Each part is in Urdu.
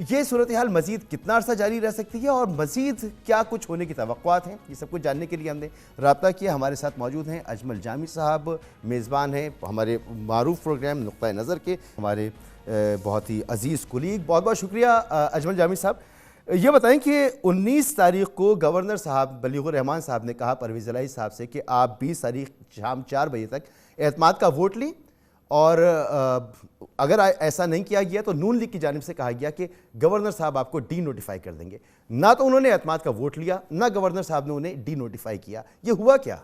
یہ صورتحال مزید کتنا عرصہ جاری رہ سکتی ہے اور مزید کیا کچھ ہونے کی توقعات ہیں، یہ سب کچھ جاننے کے لیے ہم نے رابطہ کیا. ہمارے ساتھ موجود ہیں اجمل جامی صاحب، میزبان ہیں ہمارے معروف پروگرام نقطۂ نظر کے، ہمارے بہت ہی عزیز کولیگ. بہت بہت شکریہ اجمل جامی صاحب. یہ بتائیں کہ 19 تاریخ کو گورنر صاحب بلیغ الرحمان صاحب نے کہا پرویز الہی صاحب سے کہ آپ 20 تاریخ شام 4 بجے تک اعتماد کا ووٹ لیں، اور اگر ایسا نہیں کیا گیا تو نون لیگ کی جانب سے کہا گیا کہ گورنر صاحب آپ کو ڈی نوٹیفائی کر دیں گے. نہ تو انہوں نے اعتماد کا ووٹ لیا، نہ گورنر صاحب نے انہیں ڈی نوٹیفائی کیا. یہ ہوا کیا؟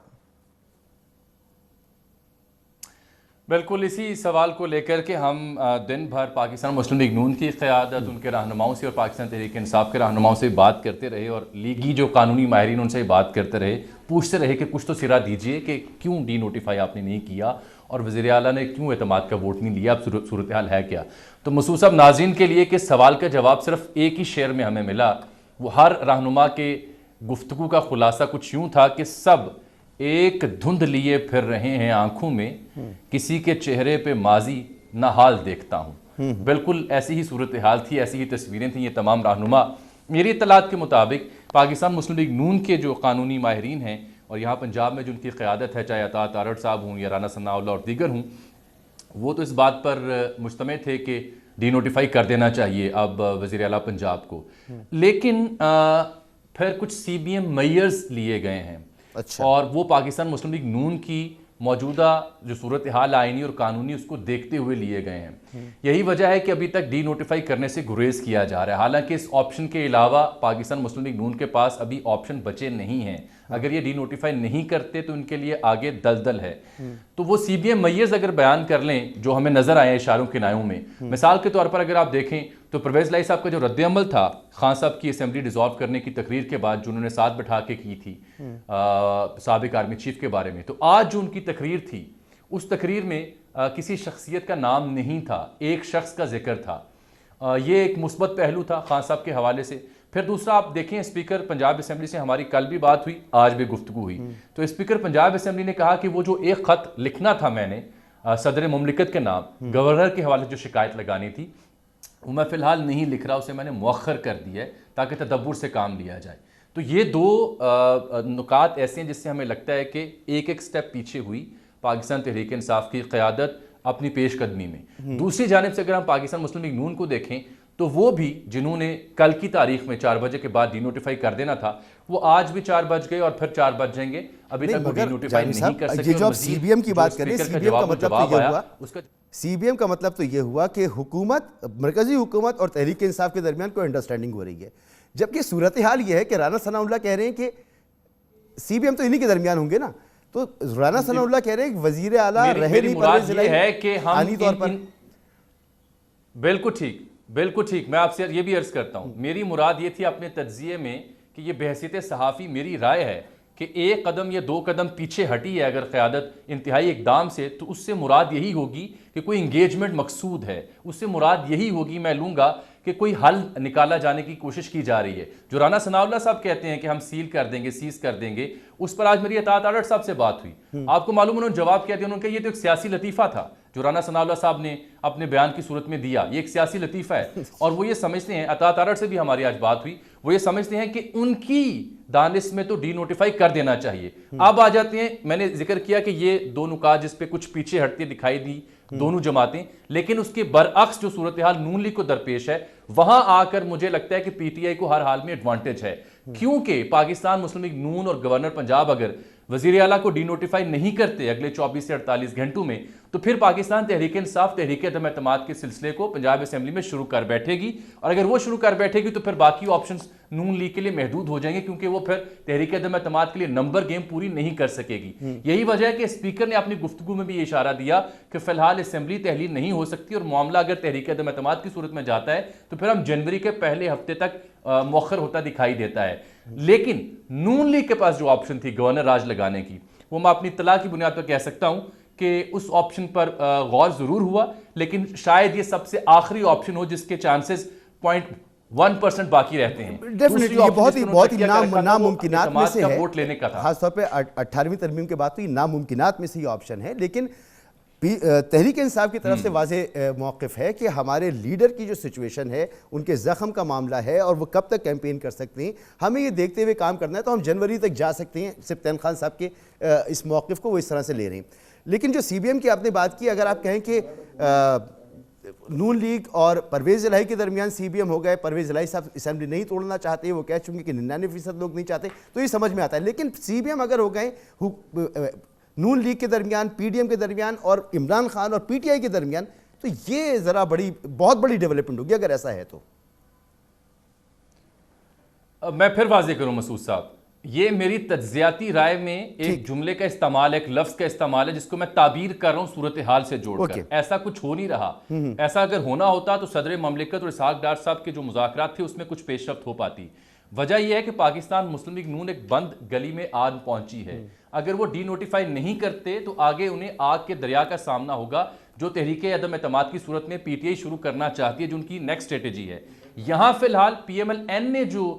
بالکل اسی سوال کو لے کر کے ہم دن بھر پاکستان مسلم لیگ نون کی قیادت، ان کے رہنماؤں سے اور پاکستان تحریک انصاف کے رہنماؤں سے بات کرتے رہے، اور لیگی جو قانونی ماہرین ان سے بات کرتے رہے، پوچھتے رہے کہ کچھ تو سرا دیجئے کہ کیوں ڈی نوٹیفائی آپ نے نہیں کیا اور وزیر اعلیٰ نے کیوں اعتماد کا ووٹ نہیں لیا، اب صورتحال ہے کیا. تو مسعود صاحب، ناظرین کے لیے کہ سوال کا جواب صرف ایک ہی شعر میں ہمیں ملا. وہ ہر رہنما کے گفتگو کا خلاصہ کچھ یوں تھا کہ سب ایک دھند لیے پھر رہے ہیں آنکھوں میں، کسی کے چہرے پہ ماضی نہ حال دیکھتا ہوں. بالکل ایسی ہی صورتحال تھی، ایسی ہی تصویریں تھیں. یہ تمام رہنما میری اطلاعات کے مطابق پاکستان مسلم لیگ نون کے جو قانونی ماہرین ہیں، اور یہاں پنجاب میں جو ان کی قیادت ہے، چاہے عطا تارڑ صاحب ہوں یا رانا ثناء اللہ اور دیگر ہوں، وہ تو اس بات پر مجتمع تھے کہ ڈی نوٹیفائی کر دینا چاہیے اب وزیر اعلیٰ پنجاب کو. لیکن پھر کچھ سی بی ایم میئرز لیے گئے ہیں، اور وہ پاکستان مسلم لیگ نون کی موجودہ جو صورتحال آئینی اور قانونی اس کو دیکھتے ہوئے لیے گئے ہیں. یہی وجہ ہے کہ ابھی تک ڈی نوٹیفائی کرنے سے گریز کیا جا رہا ہے. حالانکہ اس آپشن کے علاوہ پاکستان مسلم لیگ نون کے پاس ابھی آپشن بچے نہیں ہیں. اگر یہ ڈی نوٹیفائی نہیں کرتے تو ان کے لیے آگے دلدل ہے. تو وہ سی بی ایم میئرز اگر بیان کر لیں جو ہمیں نظر آئے اشاروں کنایوں میں، مثال کے طور پر اگر آپ دیکھیں تو پرویز الہی صاحب کا جو رد عمل تھا خان صاحب کی اسمبلی ڈیزالو کرنے کی تقریر کے بعد، جو انہوں نے ساتھ بٹھا کے کی تھی سابق آرمی چیف کے بارے میں، تو آج جو ان کی تقریر تھی اس تقریر میں کسی شخصیت کا نام نہیں تھا، ایک شخص کا ذکر تھا. یہ ایک مثبت پہلو تھا خان صاحب کے حوالے سے. پھر دوسرا آپ دیکھیں، اسپیکر پنجاب اسمبلی سے ہماری کل بھی بات ہوئی، آج بھی گفتگو ہوئی، تو اسپیکر پنجاب اسمبلی نے کہا کہ وہ جو ایک خط لکھنا تھا میں نے صدر مملکت کے نام گورنر کے حوالے جو شکایت لگانی تھی، وہ میں فی الحال نہیں لکھ رہا، اسے میں نے مؤخر کر دیا ہے تاکہ تدبر سے کام لیا جائے. تو یہ دو نکات ایسے ہیں جس سے ہمیں لگتا ہے کہ ایک ایک سٹیپ پیچھے ہوئی پاکستان تحریک انصاف کی قیادت اپنی پیش قدمی میں. دوسری جانب سے اگر ہم پاکستان مسلم لیگ نون کو دیکھیں تو وہ بھی جنہوں نے کل کی تاریخ میں 4 بجے کے بعد ڈی نوٹیفائی کر دینا تھا، وہ آج بھی 4 بج گئے اور پھر 4 بج جائیں گے، ابھی تک وہ ڈی نوٹیفائی نہیں کر سکے. یہ جو سی بی ایم کی بات کریں، سی بی ایم کا مطلب تو یہ ہوا، سی بی ایم کا مطلب تو یہ ہوا کہ حکومت، مرکزی حکومت اور تحریک انصاف کے درمیان کوئی انڈرسٹینڈنگ ہو رہی ہے. جبکہ صورتحال یہ ہے کہ رانا ثناء اللہ کہہ رہے ہیں کہ سی بی ایم تو انہی کے درمیان ہوں گے نا، تو رانا ثناء اللہ کہہ رہے ہیں کہ وزیر اعلیٰ رہے نہیں پرویز الہی ہے کہ عالی طور پر. بالکل ٹھیک، بالکل ٹھیک. میں آپ سے یہ بھی عرض کرتا ہوں، میری مراد یہ تھی اپنے تجزیے میں کہ یہ بحیثیت صحافی میری رائے ہے کہ ایک قدم یا 2 قدم پیچھے ہٹی ہے اگر قیادت انتہائی اقدام سے، تو اس سے مراد یہی ہوگی کہ کوئی انگیجمنٹ مقصود ہے. اس سے مراد یہی ہوگی، میں لوں گا کہ کوئی حل نکالا جانے کی کوشش کی جا رہی ہے. جو رانا ثناء اللہ صاحب کہتے ہیں کہ ہم سیل کر دیں گے، سیز کر دیں گے، اس پر آج میری عطا تارڑ صاحب سے بات ہوئی. آپ کو معلوم انہوں نے جواب کیا دیا، انہوں نے کہا یہ تو ایک سیاسی لطیفہ تھا جو رانا ثناء اللہ صاحب نے اپنے بیان کی صورت میں دیا، یہ ایک سیاسی لطیفہ ہے. اور وہ یہ سمجھتے ہیں، عطا تارڑ سے بھی ہماری آج بات ہوئی، وہ یہ سمجھتے ہیں کہ ان کی دانش میں تو ڈی نوٹیفائی کر دینا چاہیے. اب آ جاتے ہیں، میں نے ذکر کیا کہ یہ 2 نکات جس پہ کچھ پیچھے ہٹتے دکھائی دی دونوں جماعتیں، لیکن اس کے برعکس جو صورتحال نون لیگ کو درپیش ہے، وہاں آ کر مجھے لگتا ہے کہ پی ٹی آئی کو ہر حال میں ایڈوانٹیج ہے. کیونکہ پاکستان مسلم لیگ نون اور گورنر پنجاب اگر وزیر اعلیٰ کو ڈی نوٹیفائی نہیں کرتے اگلے 24 سے 48 گھنٹوں میں، تو پھر پاکستان تحریک انصاف تحریک عدم اعتماد کے سلسلے کو پنجاب اسمبلی میں شروع کر بیٹھے گی. اور اگر وہ شروع کر بیٹھے گی تو پھر باقی آپشنز نون لیگ کے لیے محدود ہو جائیں گے، کیونکہ وہ پھر تحریک عدم اعتماد کے لیے نمبر گیم پوری نہیں کر سکے گی. یہی وجہ ہے کہ اسپیکر نے اپنی گفتگو میں بھی یہ اشارہ دیا کہ فی الحال اسمبلی تحلیل نہیں ہو سکتی، اور معاملہ اگر تحریک عدم اعتماد کی صورت میں جاتا ہے تو پھر ہم جنوری کے پہلے ہفتے تک مؤخر ہوتا دکھائی دیتا ہے. لیکن نون لیگ کے پاس جو آپشن تھی گورنر راج لگانے کی، وہ میں اپنی اطلاع کی بنیاد پر کہہ سکتا ہوں کہ اس آپشن پر غور ضرور ہوا، لیکن شاید یہ سب سے آخری آپشن ہو جس کے چانسز 0.1% باقی رہتے ہیں. ڈیفینیٹلی یہ بہت ہی ناممکنات میں سے ہے، ووٹ لینے کا تھا. خاص طور پہ 18ویں ترمیم کے بعد تو یہ ناممکنات میں سے یہ آپشن ہے. لیکن تحریک انصاف کی طرف سے واضح موقف ہے کہ ہمارے لیڈر کی جو سچویشن ہے، ان کے زخم کا معاملہ ہے اور وہ کب تک کیمپین کر سکتے ہیں، ہمیں یہ دیکھتے ہوئے کام کرنا ہے، تو ہم جنوری تک جا سکتے ہیں۔ سبطین خان صاحب کے اس موقف کو وہ اس طرح سے لے رہے ہیں۔ لیکن جو سی بی ایم کی آپ نے بات کی، اگر آپ کہیں کہ نون لیگ اور پرویز الہی کے درمیان سی بی ایم ہو گئے، پرویز الہی صاحب اسمبلی نہیں توڑنا چاہتے، وہ کہہ چکے کہ 99% لوگ نہیں چاہتے، تو یہ سمجھ میں آتا ہے۔ لیکن سی بی ایم اگر ہو گئے نون لیگ کے درمیان، پی ڈی ایم کے درمیان اور عمران خان اور پی ٹی آئی کے درمیان، تو یہ ذرا بہت بڑی ڈیولپمنٹ ہوگی اگر ایسا ہے تو۔ میں پھر واضح کروں مسعود صاحب، یہ میری تجزیاتی رائے میں ایک جملے کا استعمال، ایک لفظ کا استعمال ہے جس کو میں تعبیر کر رہا ہوں صورتحال سے جوڑ کر۔ ایسا کچھ ہو نہیں رہا۔ ایسا اگر ہونا ہوتا تو صدر مملکت اور اسحاق ڈار صاحب کے جو مذاکرات تھے اس میں کچھ پیش رفت ہو پاتی۔ وجہ یہ ہے کہ پاکستان مسلم لیگ نون ایک بند گلی میں آگ پہنچی ہے۔ اگر وہ ڈی نوٹیفائی نہیں کرتے تو آگے انہیں آگ کے دریا کا سامنا ہوگا، جو تحریک عدم اعتماد کی صورت میں پی ٹی آئی شروع کرنا چاہتی ہے، جو ان کی نیکسٹ اسٹریٹجی ہے۔ یہاں فی الحال پی ایم ایل این نے جو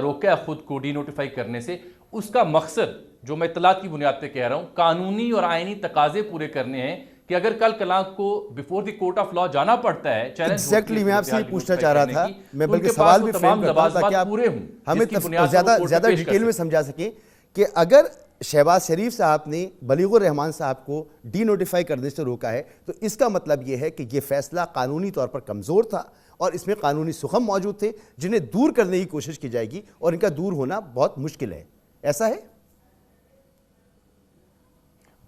روکا ہے خود کو ڈی نوٹیفائی کرنے سے، اس کا مقصد جو میں اطلاعات کی بنیاد پہ کہہ رہا ہوں، قانونی اور آئینی تقاضے پورے کرنے ہیں کہ اگر کل کلام کو before the court of law جانا پڑتا ہے، ایگزیکٹلی میں آپ سے پوچھنا چاہ رہا تھا، میں بلکہ سوال بھی فریم کرتا ہوں تاکہ آپ ہمیں زیادہ ڈیٹیل میں سمجھا سکیں کہ اگر شہباز شریف صاحب نے بلیغ الرحمان صاحب کو ڈی نوٹیفائی کرنے سے روکا ہے تو اس کا مطلب یہ ہے کہ یہ فیصلہ قانونی طور پر کمزور تھا اور اس میں قانونی سخم موجود تھے جنہیں دور کرنے کی کوشش کی جائے گی، اور ان کا دور ہونا بہت مشکل ہے۔ ایسا ہے؟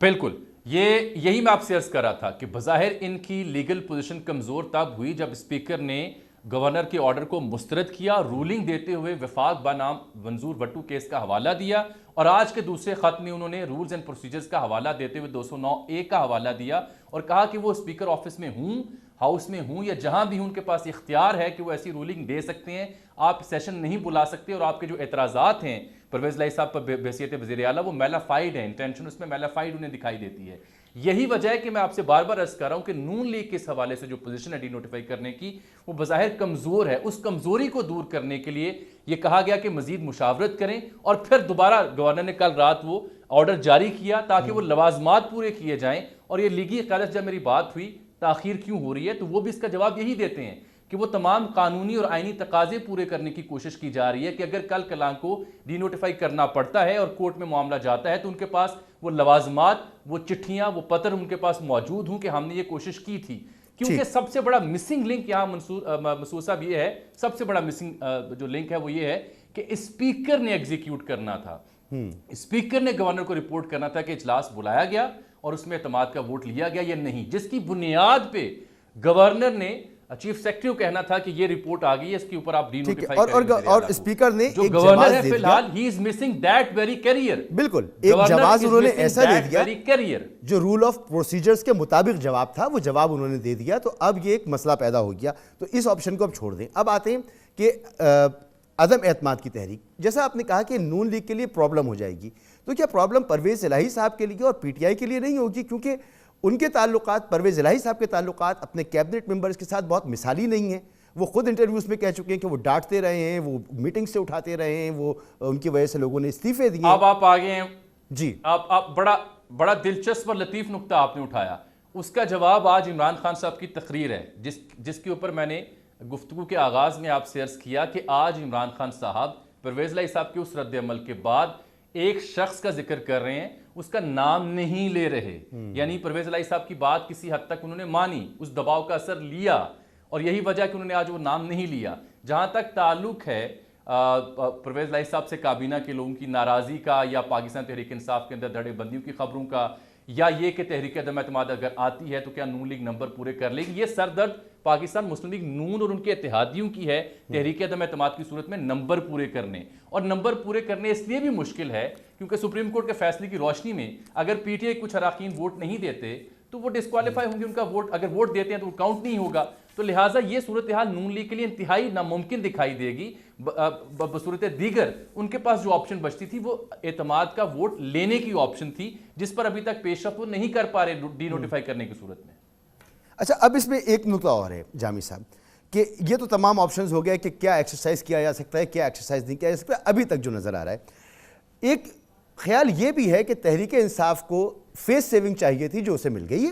بالکل، یہی میں آپ سے عرض کر رہا تھا کہ بظاہر ان کی لیگل پوزیشن کمزور تب ہوئی جب اسپیکر نے گورنر کے آرڈر کو مسترد کیا، رولنگ دیتے ہوئے وفاق بنام منظور وٹو کیس کا حوالہ دیا، اور آج کے دوسرے خط میں انہوں نے رولز اینڈ پروسیجرز کا حوالہ دیتے ہوئے 209A کا حوالہ دیا اور کہا کہ وہ اسپیکر آفس میں ہوں، ہاؤس میں ہوں یا جہاں بھی ہوں، ان کے پاس اختیار ہے کہ وہ ایسی رولنگ دے سکتے ہیں، آپ سیشن نہیں بلا سکتے، اور آپ کے جو اعتراضات ہیں پرویز الہی صاحب پر بحیثیت وزیر اعلیٰ وہ میلافائڈ ہیں، انٹینشن اس میں میلافائڈ انہیں دکھائی دیتی ہے۔ یہی وجہ ہے کہ میں آپ سے بار بار عرض کر رہا ہوں کہ نون لیگ کے اس حوالے سے جو پوزیشن ہے ڈی نوٹیفائی کرنے کی، وہ بظاہر کمزور ہے۔ اس کمزوری کو دور کرنے کے لیے یہ کہا گیا کہ مزید مشاورت کریں، اور پھر دوبارہ گورنر نے کل رات وہ آرڈر جاری کیا تاکہ وہ لوازمات پورے کیے جائیں، اور یہ لیگی قیادت جب میری بات ہوئی تاخیر کیوں ہو رہی ہے تو وہ بھی اس کا جواب یہی دیتے ہیں کہ وہ تمام قانونی اور آئینی تقاضے پورے کرنے کی کوشش کی جا رہی ہے کہ اگر کل کلام کو ڈی نوٹیفائی کرنا پڑتا ہے اور کورٹ میں معاملہ جاتا ہے تو ان کے پاس وہ لوازمات، وہ چٹھیاں، وہ پتر ان کے پاس موجود ہوں کہ ہم نے یہ کوشش کی تھی۔ کیونکہ سب سے بڑا مسنگ لنک یہاں مسعود صاحب یہ ہے، سب سے بڑا مسنگ جو لنک ہے وہ یہ ہے کہ اسپیکر نے ایگزیکیوٹ کرنا تھا، اسپیکر نے گورنر کو رپورٹ کرنا تھا کہ اجلاس بلایا گیا اور اس میں اعتماد کا ووٹ لیا گیا یا نہیں، جس کی بنیاد پہ گورنر نے چیف سیکرٹری کو کہنا تھا کہ یہ رپورٹ آ گئی ہے، اس کے اوپر آپ ڈی نوٹیفائی کریں، اور اسپیکر نے جو گورنر ہے فی الحال he is missing that very career. بالکل ایک جواز انہوں نے ایسا دے دیا جو رول آف پروسیجرز کے مطابق جواب تھا، وہ جواب انہوں نے دے دیا، تو اب یہ ایک مسئلہ پیدا ہو گیا، تو اس آپشن کو اب چھوڑ دیں۔ اب آتے ہیں کہ عدم اعتماد کی تحریک، جیسا آپ نے کہا کہ نون لیگ کے لیے پرابلم ہو جائے گی، تو کیا پرابلم پرویز الہی صاحب کے لیے اور پی ٹی آئی کے لیے نہیں ہوگی؟ کیونکہ ان کے تعلقات، پرویز الہی صاحب کے تعلقات اپنے کیبنٹ ممبرز کے ساتھ بہت مثالی نہیں ہیں۔ وہ خود انٹرویوز میں کہہ چکے ہیں کہ وہ ڈانٹتے رہے ہیں، وہ میٹنگ سے اٹھاتے رہے ہیں، وہ ان کی وجہ سے لوگوں نے استعفے دیے۔ اب آپ آگے ہیں جی، آپ بڑا دلچسپ اور لطیف نقطہ آپ نے اٹھایا، اس کا جواب آج عمران خان صاحب کی تقریر ہے جس کے اوپر میں نے گفتگو کے آغاز میں آپ سے عرض کیا کہ آج عمران خان صاحب پرویز الہی صاحب کے اس رد عمل کے بعد ایک شخص کا ذکر کر رہے ہیں، اس کا نام نہیں لے رہے، یعنی پرویز الہی صاحب کی بات کسی حد تک انہوں نے مانی، اس دباؤ کا اثر لیا، اور یہی وجہ کہ انہوں نے آج وہ نام نہیں لیا۔ جہاں تک تعلق ہے پرویز الہی صاحب سے کابینہ کے لوگوں کی ناراضی کا، یا پاکستان تحریک انصاف کے اندر دھڑے بندیوں کی خبروں کا، یا یہ کہ تحریک عدم اعتماد اگر آتی ہے تو کیا نون لیگ نمبر پورے کر لے گی، یہ سر درد پاکستان مسلم لیگ نون اور ان کے اتحادیوں کی ہے تحریک عدم اعتماد کی صورت میں نمبر پورے کرنے، اور نمبر پورے کرنے اس لیے بھی مشکل ہے کیونکہ سپریم کورٹ کے فیصلے کی روشنی میں اگر پی ٹی آئی کچھ اراکین ووٹ نہیں دیتے تو وہ ڈسکوالیفائی ہوں گے، ان کا ووٹ اگر ووٹ دیتے ہیں تو وہ کاؤنٹ نہیں ہوگا، تو لہٰذا یہ صورتحال نون لیگ کے لیے انتہائی ناممکن دکھائی دے گی۔ بصورت دیگر ان کے پاس جو آپشن بچتی تھی وہ اعتماد کا ووٹ لینے کی آپشن تھی، جس پر ابھی تک پیش رفت وہ نہیں کر پا رہے ڈی نوٹیفائی کرنے کی صورت میں۔ اچھا، اب اس میں ایک نقطہ اور ہے جامی صاحب کہ یہ تو تمام آپشنز ہو گیا کہ کیا ایکسرسائز کیا جا سکتا ہے، کیا ایکسرسائز نہیں کیا جا سکتا، ابھی تک جو نظر آ رہا ہے۔ ایک خیال یہ بھی ہے کہ تحریک انصاف کو فیس سیونگ چاہیے تھی جو اسے مل گئی ہے،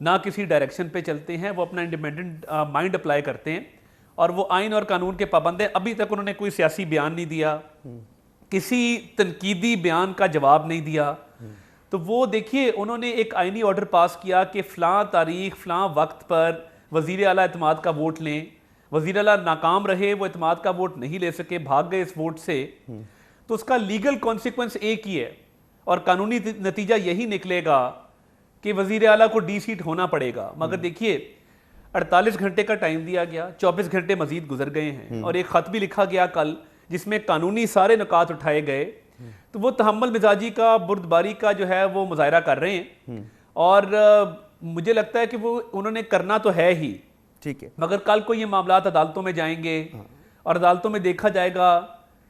نہ کسی ڈائریکشن پہ چلتے ہیں, وہ اپنا انڈیپینڈنٹ مائنڈ اپلائی کرتے ہیں اور وہ آئین اور قانون کے پابند ہیں. ابھی تک انہوں نے کوئی سیاسی بیان نہیں دیا, کسی تنقیدی بیان کا جواب نہیں دیا. تو وہ دیکھیے انہوں نے ایک آئینی آرڈر پاس کیا کہ فلاں تاریخ فلاں وقت پر وزیر اعلیٰ اعتماد کا ووٹ لیں. وزیر اعلیٰ ناکام رہے, وہ اعتماد کا ووٹ نہیں لے سکے, بھاگ گئے اس ووٹ سے. تو اس کا لیگل کانسیکوینس ایک ہی ہے اور قانونی نتیجہ یہی نکلے گا کہ وزیر اعلیٰ کو ڈی سیٹ ہونا پڑے گا. مگر دیکھیے 48 گھنٹے کا ٹائم دیا گیا, 24 گھنٹے مزید گزر گئے ہیں اور ایک خط بھی لکھا گیا کل جس میں قانونی سارے نکات اٹھائے گئے. تو وہ تحمل مزاجی کا, بردباری کا جو ہے وہ مظاہرہ کر رہے ہیں اور مجھے لگتا ہے کہ وہ انہوں نے کرنا تو ہے ہی, ٹھیک ہے, مگر کل کو یہ معاملات عدالتوں میں جائیں گے اور عدالتوں میں دیکھا جائے گا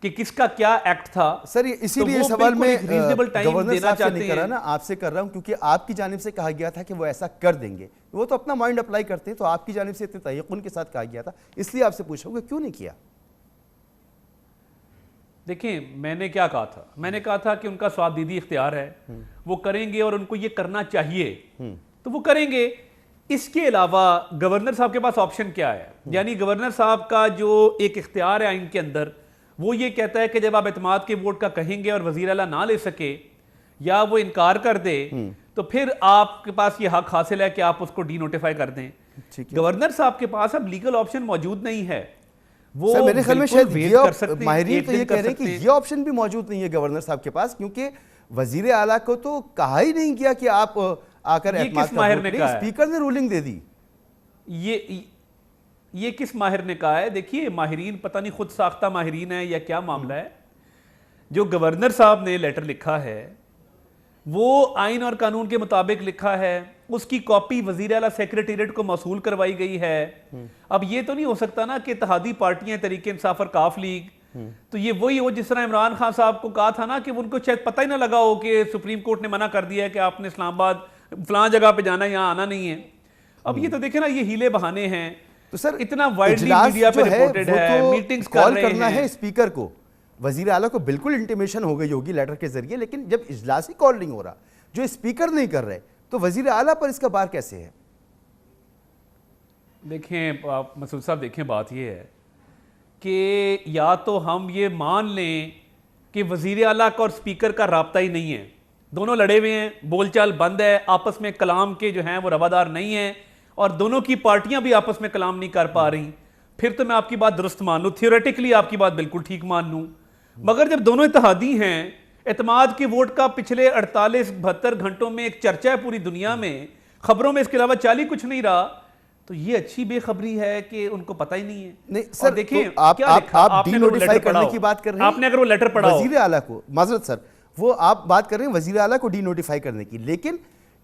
کہ کس کا کیا ایکٹ تھا. سر اسی لیے سوال میں گورنر صاحب سے نہیں کر رہا نا, آپ سے کر رہا ہوں کیونکہ آپ کی جانب سے کہا گیا تھا کہ وہ ایسا کر دیں گے. وہ تو اپنا مائنڈ اپلائی کرتے ہیں, تو آپ کی جانب سے اتنے تیقن کے ساتھ کہا گیا تھا, اس لیے آپ سے پوچھا کہ کیوں نہیں کیا. دیکھیں میں نے کیا کہا تھا, میں نے کہا تھا کہ ان کا سوادیدی اختیار ہے, وہ کریں گے اور ان کو یہ کرنا چاہیے تو وہ کریں گے. اس کے علاوہ گورنر صاحب کے پاس آپشن کیا ہے؟ یعنی گورنر صاحب کا جو ایک اختیار ہے آئین کے اندر, وہ یہ کہتا ہے کہ جب آپ اعتماد کے ووٹ کا کہیں گے اور وزیر اعلیٰ نہ لے سکے یا وہ انکار کر دے تو پھر آپ کے پاس یہ حق حاصل ہے کہ آپ اس کو ڈی نوٹیفائی کر دیں. گورنر صاحب کے پاس اب لیگل آپشن موجود نہیں ہے. سر میرے خیال میں شاید ماہرین تو یہ کہہ رہے ہیں کہ یہ آپشن بھی موجود نہیں ہے گورنر صاحب کے پاس, کیونکہ وزیر اعلیٰ کو تو کہا ہی نہیں کیا کہ آپ آ کر اعتماد کا ووٹ لیں, اسپیکر نے رولنگ دے دی. یہ کس ماہر نے کہا ہے؟ دیکھیے ماہرین پتہ نہیں خود ساختہ ماہرین ہیں یا کیا معاملہ ہے. جو گورنر صاحب نے لیٹر لکھا ہے وہ آئین اور قانون کے مطابق لکھا ہے, اس کی کاپی وزیر اعلیٰ سیکریٹریٹ کو موصول کروائی گئی ہے. اب یہ تو نہیں ہو سکتا نا کہ اتحادی پارٹیاں تحریک انصاف اور کاف لیگ, تو یہ وہی ہو جس طرح عمران خان صاحب کو کہا تھا نا کہ ان کو شاید پتہ ہی نہ لگا ہو کہ سپریم کورٹ نے منع کر دیا ہے کہ آپ نے اسلام آباد فلاں جگہ پہ جانا ہے, یہاں آنا نہیں ہے. اب یہ تو دیکھیں نا, یہ ہیلے بہانے ہیں. تو سر اتنا وائڈلی میڈیا پہ رپورٹڈ ہے, میٹنگز کر رہے کرنا ہیں. ہے اسپیکر کو, وزیر اعلیٰ کو بالکل انٹیمیشن ہو گئی ہوگی لیٹر کے ذریعے, لیکن جب اجلاس ہی کال نہیں ہو رہا, جو اسپیکر نہیں کر رہے, تو وزیر اعلیٰ پر اس کا بار کیسے ہے؟ دیکھیں مسعود صاحب, دیکھیں بات یہ ہے کہ یا تو ہم یہ مان لیں کہ وزیر اعلیٰ کا اور اسپیکر کا رابطہ ہی نہیں ہے, دونوں لڑے ہوئے ہیں, بول چال بند ہے, آپس میں کلام کے جو ہیں وہ روادار نہیں ہیں اور دونوں کی پارٹیاں بھی آپس میں کلام نہیں کر پا رہی, پھر تو میں آپ کی بات درست مان لوں, تھیوریٹکلی آپ کی بات بالکل ٹھیک مان لوں. مگر جب دونوں اتحادی ہیں, اعتماد کے ووٹ کا پچھلے 48-72 گھنٹوں میں ایک چرچا ہے پوری دنیا میں, خبروں میں اس کے علاوہ چالی کچھ نہیں رہا, تو یہ اچھی بے خبری ہے کہ ان کو پتہ ہی نہیں ہے. نہیں سر, دیکھیں آپ ڈی نوٹیفائی کرنے کی بات کر رہے ہیں, آپ نے اگر وہ لیٹر پڑھا وزیر اعلیٰ کو, معذرت سر, وہ آپ بات کر رہے ہیں وزیر اعلیٰ کو ڈی نوٹیفائی کرنے کی, لیکن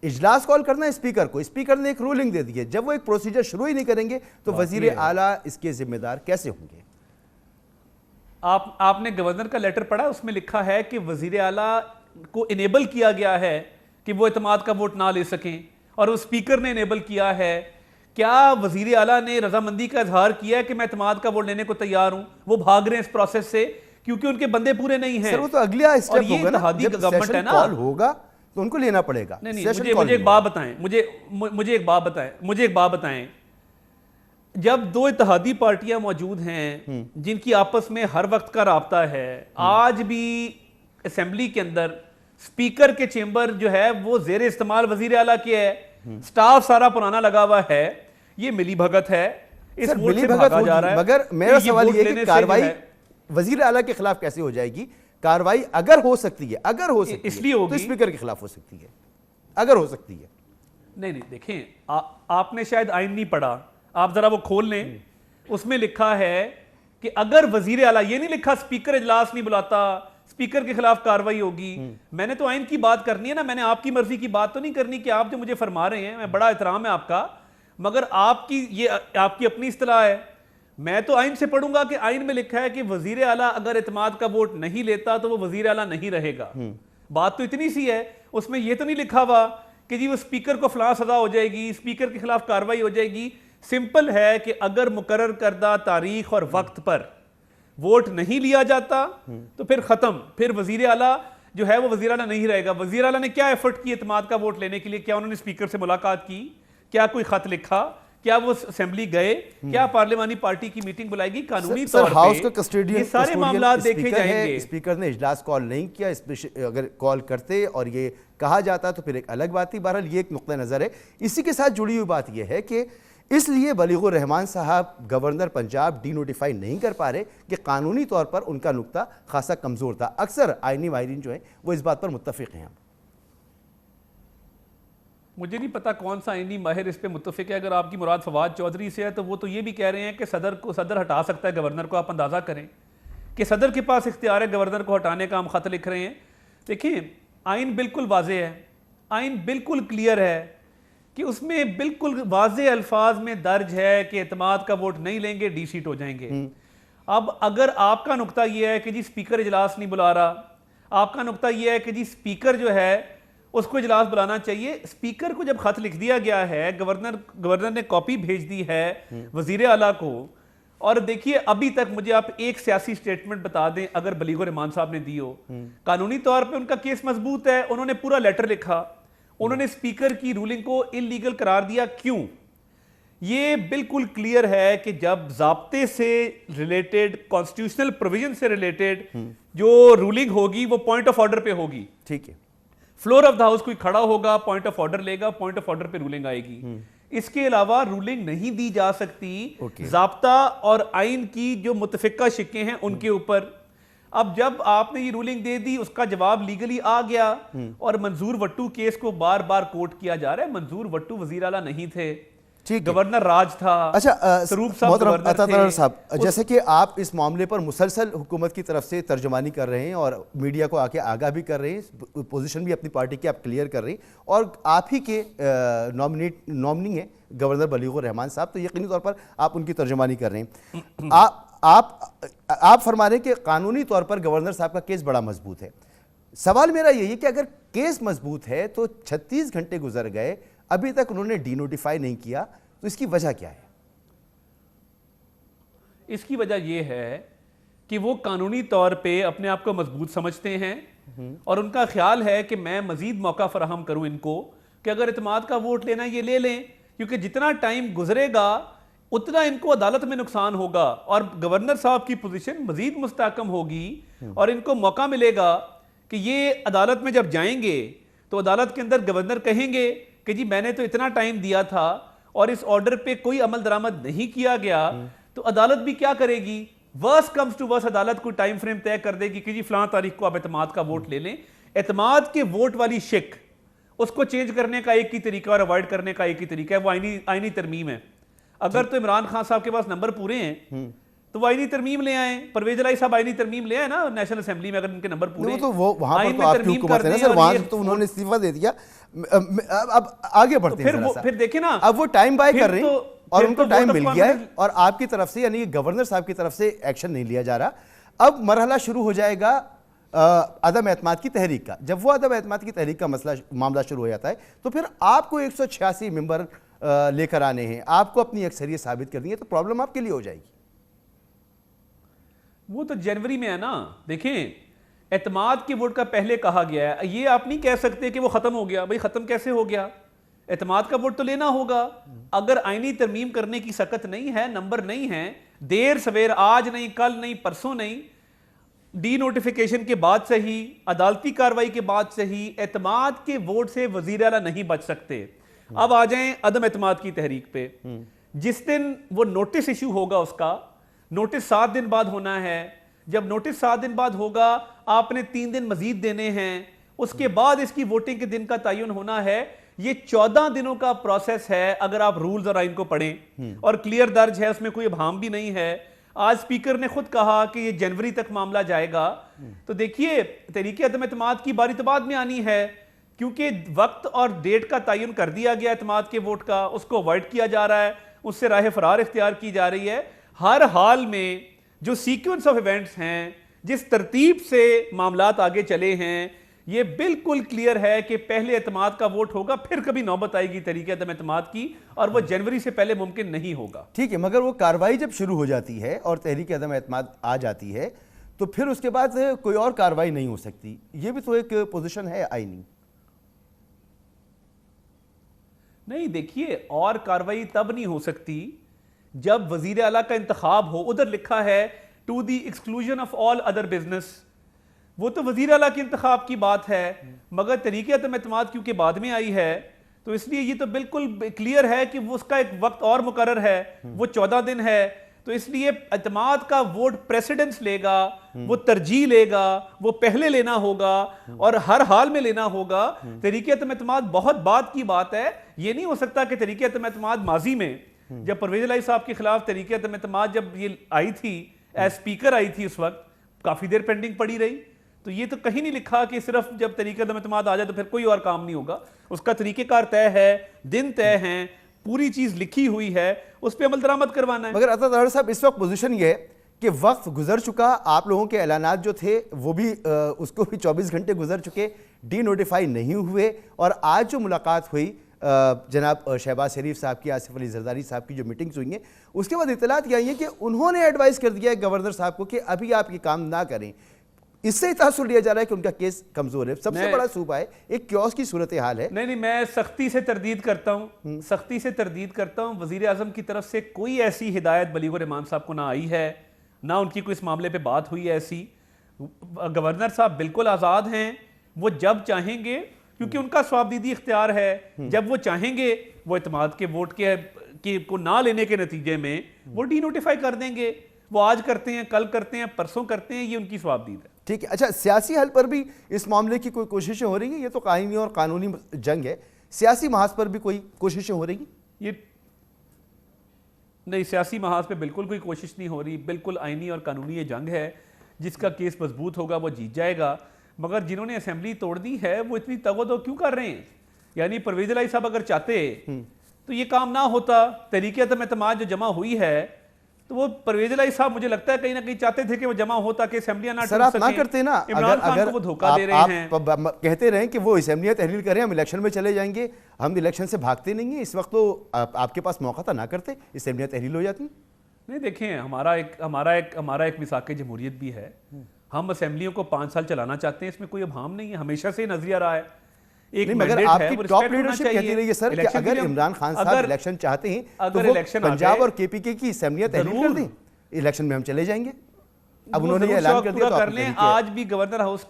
اجلاس کال کرنا ہے اسپیکر کو, اسپیکر نے ایک رولنگ دے دی ہے, جب وہ ایک پروسیجر شروع ہی نہیں کریں گے تو وزیر اعلیٰ اس کے ذمہ دار کیسے ہوں گے؟ آپ نے گورنر کا لیٹر پڑھا, اس میں لکھا ہے کہ وزیر اعلیٰ کو انیبل کیا گیا ہے کہ وہ اعتماد کا ووٹ نہ لے سکیں اور وہ اسپیکر نے انیبل کیا ہے. کیا وزیر اعلیٰ نے رضامندی کا اظہار کیا ہے کہ میں اعتماد کا ووٹ لینے کو تیار ہوں؟ وہ بھاگ رہے ہیں اس پروسیس سے کیونکہ ان کے بندے پورے نہیں ہیں. سر وہ تو اگلا اسٹیپ ہوگا نا, جب سیشن کال ہوگا تو ان کو لینا پڑے گا. نہیں مجھے ایک بات بتائیں, مجھے ایک بات بتائیں, جب دو اتحادی پارٹیاں موجود ہیں جن کی آپس میں ہر وقت کا رابطہ ہے, آج بھی اسمبلی کے اندر اسپیکر کے چیمبر جو ہے وہ زیر استعمال وزیر اعلیٰ کے ہے, سٹاف سارا پرانا لگا ہوا ہے, یہ ملی بھگت ہے, اس ووٹ سے بھاگا جا رہا ہے. مگر میرا سوال یہ ہے کہ کاروائی وزیر اعلیٰ کے خلاف کیسے ہو جائے گی؟ کاروائی اگر ہو سکتی ہے, اس لیے ہوگی تو اسپیکر کے خلاف ہو سکتی ہے, اگر ہو سکتی ہے. نہیں دیکھیں, آپ نے شاید آئین نہیں پڑھا, آپ ذرا وہ کھول لیں, اس میں لکھا ہے کہ اگر وزیر اعلیٰ, یہ نہیں لکھا اسپیکر اجلاس نہیں بلاتا اسپیکر کے خلاف کاروائی ہوگی. میں نے تو آئین کی بات کرنی ہے نا, میں نے آپ کی مرضی کی بات تو نہیں کرنی کہ آپ جو مجھے فرما رہے ہیں, میں بڑا احترام ہے آپ کا, مگر آپ کی اپنی اصطلاح ہے. میں تو آئین سے پڑھوں گا کہ آئین میں لکھا ہے کہ وزیر اعلیٰ اگر اعتماد کا ووٹ نہیں لیتا تو وہ وزیر اعلیٰ نہیں رہے گا. بات تو اتنی سی ہے, اس میں یہ تو نہیں لکھا ہوا کہ جی وہ اسپیکر کو فلاں سزا ہو جائے گی, اسپیکر کے خلاف کاروائی ہو جائے گی. سمپل ہے کہ اگر مقرر کردہ تاریخ اور وقت پر ووٹ نہیں لیا جاتا تو پھر ختم, پھر وزیر اعلیٰ جو ہے وہ وزیر اعلیٰ نہیں رہے گا. وزیر اعلیٰ نے کیا ایفرٹ کی اعتماد کا ووٹ لینے کے لیے؟ کیا انہوں نے اسپیکر سے ملاقات کی؟ کیا کوئی خط لکھا, کیا وہ اسمبلی گئے, کیا پارلیمانی پارٹی کی میٹنگ بلائے گی, قانونی طور ہاؤس کا پہ کسٹوڈین یہ سارے معاملات دیکھے جائیں گے. اسپیکر نے اجلاس کال نہیں کیا, اگر کال کرتے اور یہ کہا جاتا تو پھر ایک الگ بات تھی. بہرحال یہ ایک نقطہ نظر ہے. اسی کے ساتھ جڑی ہوئی بات یہ ہے کہ اس لیے بلیغ الرحمان صاحب گورنر پنجاب ڈی نوٹیفائی نہیں کر پا رہے کہ قانونی طور پر ان کا نقطہ خاصا کمزور تھا. اکثر آئینی ماہرین جو ہیں وہ اس بات پر متفق ہیں. مجھے نہیں پتا کون سا آئینی ماہر اس پہ متفق ہے. اگر آپ کی مراد فواد چودھری سے ہے تو وہ تو یہ بھی کہہ رہے ہیں کہ صدر ہٹا سکتا ہے گورنر کو. آپ اندازہ کریں کہ صدر کے پاس اختیار ہے گورنر کو ہٹانے کا. ہم خط لکھ رہے ہیں. دیکھیں آئین بالکل واضح ہے, آئین بالکل کلیئر ہے کہ اس میں بالکل واضح الفاظ میں درج ہے کہ اعتماد کا ووٹ نہیں لیں گے, ڈی سیٹ ہو جائیں گے. اب اگر آپ کا نقطہ یہ ہے کہ جی اسپیکر اجلاس نہیں بلا رہا, آپ کا نقطہ یہ ہے کہ جی اسپیکر جو ہے اس کو اجلاس بلانا چاہیے, اسپیکر کو جب خط لکھ دیا گیا ہے, گورنر نے کاپی بھیج دی ہے وزیر اعلیٰ کو, اور دیکھیے ابھی تک مجھے آپ ایک سیاسی سٹیٹمنٹ بتا دیں اگر بلیغ الرحمان صاحب نے دی ہو. قانونی طور پہ ان کا کیس مضبوط ہے, انہوں نے پورا لیٹر لکھا, انہوں نے اسپیکر کی رولنگ کو انلیگل قرار دیا. کیوں؟ یہ بالکل کلیئر ہے کہ جب ضابطے سے ریلیٹڈ, کانسٹیٹیوشنل پروویژن سے ریلیٹڈ جو رولنگ ہوگی وہ پوائنٹ آف آرڈر پہ ہوگی. ٹھیک ہے, فلور آف دا ہاؤس کوئی کھڑا ہوگا, پوائنٹ آف آرڈر لے گا, پوائنٹ آف آرڈر پہ رولنگ آئے گی. اس کے علاوہ رولنگ نہیں دی جا سکتی ضابطہ اور آئین کی جو متفقہ شقیں ہیں ان کے اوپر. اب جب آپ نے یہ رولنگ دے دی, اس کا جواب لیگلی آ گیا, اور منظور وٹو کیس کو بار بار کوٹ کیا جا رہا ہے. منظور وٹو وزیر اعلیٰ نہیں تھے, گورنر راج تھا. اچھا سروپ صاحب محترم گورنر تھے. صاحب, جیسے کہ آپ اس معاملے پر مسلسل حکومت کی طرف سے ترجمانی کر رہے ہیں اور میڈیا کو آگے آگاہ بھی کر رہے ہیں, پوزیشن بھی اپنی پارٹی کی آپ کلیئر کر رہے ہیں, اور آپ ہی کے نامنی ہیں گورنر بلیغ الرحمان صاحب, تو یقینی طور پر آپ ان کی ترجمانی کر رہے ہیں. آپ فرما رہے ہیں کہ قانونی طور پر گورنر صاحب کا کیس بڑا مضبوط ہے. سوال میرا یہی ہے کہ اگر کیس مضبوط ہے تو 36 گھنٹے گزر گئے, ابھی تک انہوں نے ڈی نوٹیفائی نہیں کیا, تو اس کی وجہ کیا ہے؟ اس کی وجہ یہ ہے کہ وہ قانونی طور پہ اپنے آپ کو مضبوط سمجھتے ہیں, اور ان کا خیال ہے کہ میں مزید موقع فراہم کروں ان کو کہ اگر اعتماد کا ووٹ لینا یہ لے لیں, کیونکہ جتنا ٹائم گزرے گا اتنا ان کو عدالت میں نقصان ہوگا, اور گورنر صاحب کی پوزیشن مزید مستحکم ہوگی, اور ان کو موقع ملے گا کہ یہ عدالت میں جب جائیں گے تو عدالت کے اندر گورنر کہیں گے کہ جی میں نے تو اتنا ٹائم دیا تھا اور اس آرڈر پہ کوئی عمل درآمد نہیں کیا گیا, تو عدالت بھی کیا کرے گی؟ ورس کمز ٹو ورس عدالت کو ٹائم فریم طے کر دے گی کہ جی فلاں تاریخ کو آپ اعتماد کا ووٹ لے لیں. اعتماد کے ووٹ والی شک, اس کو چینج کرنے کا ایک ہی طریقہ اور اوائڈ کرنے کا ایک ہی طریقہ ہے, وہ آئینی ترمیم ہے. اگر تو عمران خان صاحب کے پاس نمبر پورے ہیں تو وہ آئینی ترمیم لے آئیں. پرویز الہی صاحب آئینی ترمیم لے آئے نا نیشنل اسمبلی میں, اگر ان کے نمبر پورے ہیں تو وہ وہاں پر تو آپ کی حکومت ہے نا سر, وہاں تو انہوں نے استعفیٰ دے دیا. اب آگے بڑھتے ہیں, پھر دیکھیں نا, اب وہ ٹائم بائی کر رہے ہیں اور ان کو ٹائم مل گیا ہے, اور آپ کی طرف سے یعنی گورنر صاحب کی طرف سے ایکشن نہیں لیا جا رہا. اب مرحلہ شروع ہو جائے گا عدم اعتماد کی تحریک کا. جب وہ عدم اعتماد کی تحریک کا معاملہ شروع ہو جاتا ہے تو پھر آپ کو 186 ممبر لے کر آنے ہیں, آپ کو اپنی اکثریت ثابت کرنی ہے, تو پرابلم آپ کے لیے ہو جائے گی. وہ تو جنوری میں ہے نا. دیکھیں اعتماد کے ووٹ کا پہلے کہا گیا ہے, یہ آپ نہیں کہہ سکتے کہ وہ ختم ہو گیا. بھائی ختم کیسے ہو گیا؟ اعتماد کا ووٹ تو لینا ہوگا. اگر آئینی ترمیم کرنے کی سکت نہیں ہے, نمبر نہیں ہے, دیر سویر, آج نہیں, کل نہیں, پرسوں نہیں, ڈی نوٹیفیکیشن کے بعد سے ہی, عدالتی کاروائی کے بعد سے ہی اعتماد کے ووٹ سے وزیر اعلیٰ نہیں بچ سکتے. اب آ جائیں عدم اعتماد کی تحریک پہ. جس دن وہ نوٹس ایشو ہوگا, اس کا نوٹس 7 دن بعد ہونا ہے. جب نوٹس 7 دن بعد ہوگا, آپ نے 3 دن مزید دینے ہیں, اس کے بعد اس کی ووٹنگ کے دن کا تعین ہونا ہے. یہ 14 دنوں کا پروسیس ہے اگر آپ رولز اور آئین کو پڑھیں, اور کلیئر درج ہے, اس میں کوئی ابہام بھی نہیں ہے. آج اسپیکر نے خود کہا کہ یہ جنوری تک معاملہ جائے گا. تو دیکھیے تحریک عدم اعتماد کی باری تو بعد میں آنی ہے, کیونکہ وقت اور ڈیٹ کا تعین کر دیا گیا اعتماد کے ووٹ کا, اس کو اوائڈ کیا جا رہا ہے, اس سے راہ فرار اختیار کی جا رہی ہے. ہر حال میں جو سیکوینس آف ایونٹس ہیں, جس ترتیب سے معاملات آگے چلے ہیں, یہ بالکل کلیئر ہے کہ پہلے اعتماد کا ووٹ ہوگا, پھر کبھی نوبت آئے گی تحریک عدم اعتماد کی, اور وہ جنوری سے پہلے ممکن نہیں ہوگا. ٹھیک ہے, مگر وہ کاروائی جب شروع ہو جاتی ہے اور تحریک عدم اعتماد آ جاتی ہے تو پھر اس کے بعد کوئی اور کاروائی نہیں ہو سکتی. یہ بھی تو ایک پوزیشن ہے آئینی. نہیں دیکھیے، اور کاروائی تب نہیں ہو سکتی جب وزیر اعلیٰ کا انتخاب ہو. ادھر لکھا ہے to the exclusion of all other business. وہ تو وزیر اعلیٰ کے انتخاب کی بات ہے، مگر تحریک عدم اعتماد کیونکہ بعد میں آئی ہے تو اس لیے یہ تو بالکل کلیئر ہے کہ وہ اس کا ایک وقت اور مقرر ہے، وہ 14 دن ہے. تو اس لیے اعتماد کا ووٹ پریسیڈنس لے گا، وہ ترجیح لے گا، وہ پہلے لینا ہوگا اور ہر حال میں لینا ہوگا. تحریک عدم اعتماد بہت بعد کی بات ہے. یہ نہیں ہو سکتا کہ تحریک عدم اعتماد ماضی میں جب پرویز الہی صاحب کے خلاف تحریک عدم اعتماد جب یہ آئی تھی ایز اسپیکر آئی تھی، اس وقت کافی دیر پینڈنگ پڑی رہی. تو یہ تو کہیں نہیں لکھا کہ صرف جب تحریک عدم اعتماد آ جائے تو پھر کوئی اور کام نہیں ہوگا. اس کا طریقہ کار طے ہے، دن طے ہیں، پوری چیز لکھی ہوئی ہے، اس پہ عمل درآمد کروانا ہے. مگر عطا طاہر صاحب اس وقت پوزیشن یہ ہے کہ وقت گزر چکا، آپ لوگوں کے اعلانات جو تھے وہ بھی اس کو بھی 24 گھنٹے گزر چکے، ڈی نوٹیفائی نہیں ہوئے، اور آج جو ملاقات ہوئی جناب شہباز شریف صاحب کی، آصف علی زرداری صاحب کی جو میٹنگز ہوئی ہیں، اس کے بعد اطلاعات یہ آئی ہیں کہ انہوں نے ایڈوائز کر دیا ہے گورنر صاحب کو کہ ابھی آپ یہ کام نہ کریں. اس سے تاثر لیا جا رہا ہے کہ ان کا کیس کمزور ہے. سب سے بڑا صوبہ ہے، ایک کیوس کی صورتحال ہے. نہیں میں سختی سے تردید کرتا ہوں، سختی سے تردید کرتا ہوں. وزیر اعظم کی طرف سے کوئی ایسی ہدایت بلیغ الرحمان صاحب کو نہ آئی ہے، نہ ان کی کوئی اس معاملے پہ بات ہوئی ہے ایسی. گورنر صاحب بالکل آزاد ہیں، وہ جب چاہیں گے، کیونکہ ان کا ثوابدیدی اختیار ہے، جب وہ چاہیں گے وہ اعتماد کے ووٹ کے کو نہ لینے کے نتیجے میں وہ ڈی نوٹیفائی کر دیں گے. وہ آج کرتے ہیں، کل کرتے ہیں، پرسوں کرتے ہیں، یہ ان کی ثوابدید ہے. ٹھیک ہے. اچھا، سیاسی حل پر بھی اس معاملے کی کوئی کوششیں ہو رہی ہیں؟ یہ تو آئینی اور قانونی جنگ ہے، سیاسی محاذ پر بھی کوئی کوششیں ہو رہی ہیں؟ یہ نہیں، سیاسی محاذ پہ بالکل کوئی کوشش نہیں ہو رہی. بالکل آئینی اور قانونی یہ جنگ ہے. جس کا کیس مضبوط ہوگا وہ جیت جائے گا. مگر جنہوں نے اسمبلی توڑ دی ہے وہ اتنی تگ و دو کیوں کر رہے ہیں؟ یعنی پرویز الہی صاحب اگر چاہتے تو یہ کام نہ ہوتا. تحریک عدم اعتماد جو جمع ہوئی ہے تو وہ پرویز الہی صاحب مجھے لگتا ہے کہیں نہ کہیں چاہتے تھے کہ وہ جمع ہوتا کہ اسمبلیاں نہ ٹوٹ سکیں. سر آپ نہ کرتے نا، عمران خان کو وہ دھوکہ دے رہے ہیں. آپ کہتے رہیں کہ وہ اسمبلیاں تحلیل کریں، ہم الیکشن میں چلے جائیں گے. ہم الیکشن سے بھاگتے نہیں ہیں. اس وقت تو آپ کے پاس موقع تھا، نہ کرتے، اسمبلیاں تحلیل ہو جاتی. نہیں دیکھیں، ہمارا ایک میثاق جمہوریت بھی ہے. ہم اسمبلیوں کو 5 سال چلانا چاہتے ہیں، اس میں کوئی ابہام نہیں ہے، ہمیشہ سے نظریہ رہا ہے. ایک مگر آپ کی ٹاپ لیڈرشپ کہتی رہی ہے سر کہ اگر عمران خان صاحب الیکشن چاہتے ہیں تو وہ پنجاب اور کے پی کے کی اسمبلیاں تحلیل کر دیں، الیکشن میں ہم چلے جائیں گے. اب انہوں نے یہ اعلان کر دیا تو کر لیں. آج بھی گورنر ہاؤس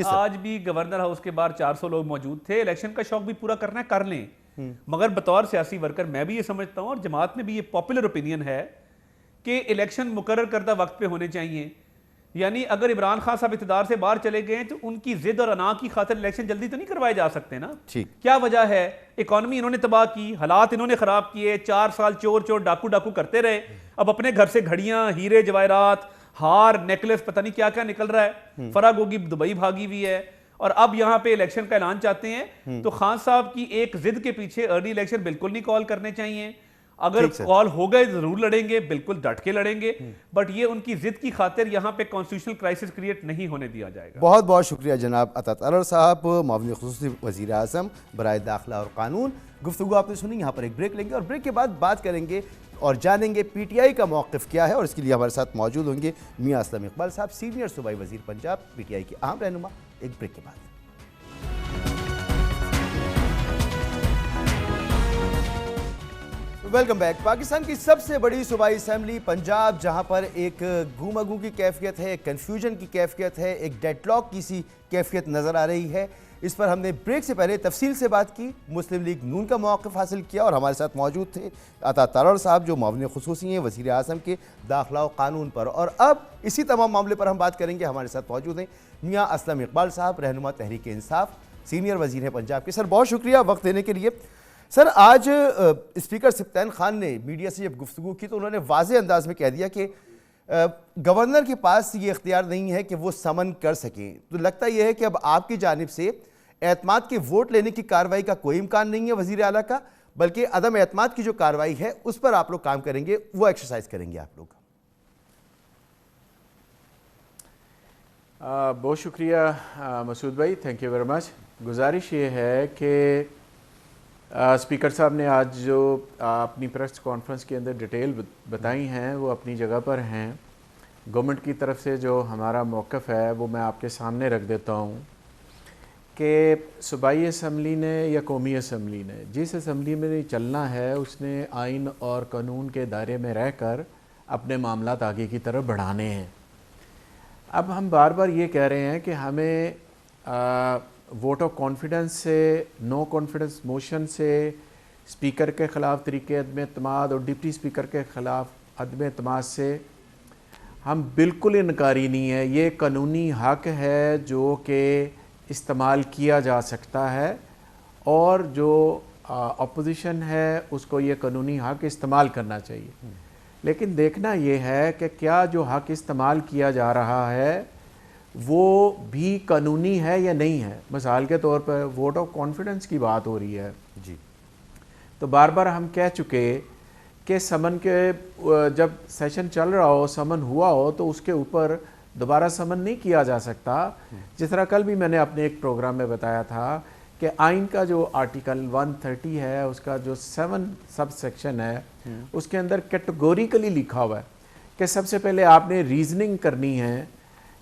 آج بھی گورنر ہاؤس کے باہر 400 لوگ موجود تھے. الیکشن کا شوق بھی پورا کرنا ہے، کر لیں. مگر بطور سیاسی ورکر میں بھی یہ سمجھتا ہوں اور جماعت میں بھی یہ پاپولر اوپینین ہے کہ الیکشن مقرر کردہ وقت پہ ہونے چاہیے. یعنی اگر عمران خان صاحب اقتدار سے باہر چلے گئے تو ان کی ضد اور انا کی خاطر الیکشن جلدی تو نہیں کروائے جا سکتے نا. کیا وجہ ہے؟ اکانومی انہوں نے تباہ کی، حالات انہوں نے خراب کیے، 4 سال چور ڈاکو کرتے رہے. اب اپنے گھر سے گھڑیاں، ہیرے جواہرات، ہار، نیکلس، پتہ نہیں کیا کیا نکل رہا ہے. فرا گوگی دبئی بھاگی ہوئی ہے اور اب یہاں پہ الیکشن کا اعلان چاہتے ہیں. تو خان صاحب کی ایک ضد کے پیچھے ارلی الیکشن بالکل نہیں کال کرنے چاہیے. اگر کال ہو گئے ضرور لڑیں گے، بالکل ڈٹ کے لڑیں گے، بٹ یہ ان کی ضد کی خاطر یہاں پہ کانسٹیٹیوشنل کرائسس کریٹ نہیں ہونے دیا جائے گا. بہت بہت شکریہ جناب عطا طاہر صاحب، معاون خصوصی وزیر اعظم برائے داخلہ اور قانون. گفتگو آپ نے سنی. یہاں پر ایک بریک لیں گے اور بریک کے بعد بات کریں گے اور جانیں گے پی ٹی آئی کا موقف کیا ہے، اور اس کے لیے ہمارے ساتھ موجود ہوں گے میاں اسلم اقبال صاحب، سینئر صوبائی وزیر پنجاب، پی ٹی آئی کے اہم رہنما. ایک بریک کے بعد ویلکم بیک. پاکستان کی سب سے بڑی صوبائی اسمبلی پنجاب، جہاں پر ایک گومگو کی کیفیت ہے، ایک کنفیوژن کی کیفیت ہے، ایک ڈیڈ لاک کی سی کیفیت نظر آ رہی ہے. اس پر ہم نے بریک سے پہلے تفصیل سے بات کی، مسلم لیگ نون کا موقف حاصل کیا، اور ہمارے ساتھ موجود تھے عطا طاہر صاحب جو معاون خصوصی ہیں وزیر اعظم کے داخلہ و قانون پر. اور اب اسی تمام معاملے پر ہم بات کریں گے. ہمارے ساتھ موجود ہیں میاں اسلم اقبال صاحب، رہنما تحریک انصاف، سینئر وزیر ہیں پنجاب کے. سر بہت شکریہ وقت دینے کے لیے. سر آج اسپیکر سبطین خان نے میڈیا سے جب گفتگو کی تو انہوں نے واضح انداز میں کہہ دیا کہ گورنر کے پاس یہ اختیار نہیں ہے کہ وہ سمن کر سکیں. تو لگتا یہ ہے کہ اب آپ کی جانب سے اعتماد کے ووٹ لینے کی کارروائی کا کوئی امکان نہیں ہے وزیر اعلیٰ کا، بلکہ عدم اعتماد کی جو کارروائی ہے اس پر آپ لوگ کام کریں گے، وہ ایکسرسائز کریں گے آپ لوگ. بہت شکریہ مسعود بھائی، تھینک یو ویری مچ. گزارش یہ ہے کہ اسپیکر صاحب نے آج جو اپنی پریس کانفرنس کے اندر ڈیٹیل بتائی ہیں وہ اپنی جگہ پر ہیں. گورنمنٹ کی طرف سے جو ہمارا موقف ہے وہ میں آپ کے سامنے رکھ دیتا ہوں کہ صوبائی اسمبلی نے یا قومی اسمبلی نے جس اسمبلی میں چلنا ہے اس نے آئین اور قانون کے دائرے میں رہ کر اپنے معاملات آگے کی طرف بڑھانے ہیں. اب ہم بار بار یہ کہہ رہے ہیں کہ ہمیں ووٹ آف کانفیڈنس سے، نو کانفیڈنس موشن سے، اسپیکر کے خلاف طریقے عدم اعتماد اور ڈپٹی اسپیکر کے خلاف عدم اعتماد سے ہم بالکل انکاری نہیں ہے. یہ قانونی حق ہے جو کہ استعمال کیا جا سکتا ہے اور جو اپوزیشن ہے اس کو یہ قانونی حق استعمال کرنا چاہیے. لیکن دیکھنا یہ ہے کہ کیا جو حق استعمال کیا جا رہا ہے وہ بھی قانونی ہے یا نہیں ہے. مثال کے طور پر ووٹ آف کانفیڈنس کی بات ہو رہی ہے جی، تو بار بار ہم کہہ چکے کہ سمن کے جب سیشن چل رہا ہو، سمن ہوا ہو تو اس کے اوپر دوبارہ سمن نہیں کیا جا سکتا. جس طرح کل بھی میں نے اپنے ایک پروگرام میں بتایا تھا کہ آئین کا جو آرٹیکل 130 ہے اس کا جو 7 سب سیکشن ہے اس کے اندر کیٹیگوریکلی لکھا ہوا ہے کہ سب سے پہلے آپ نے ریزننگ کرنی ہے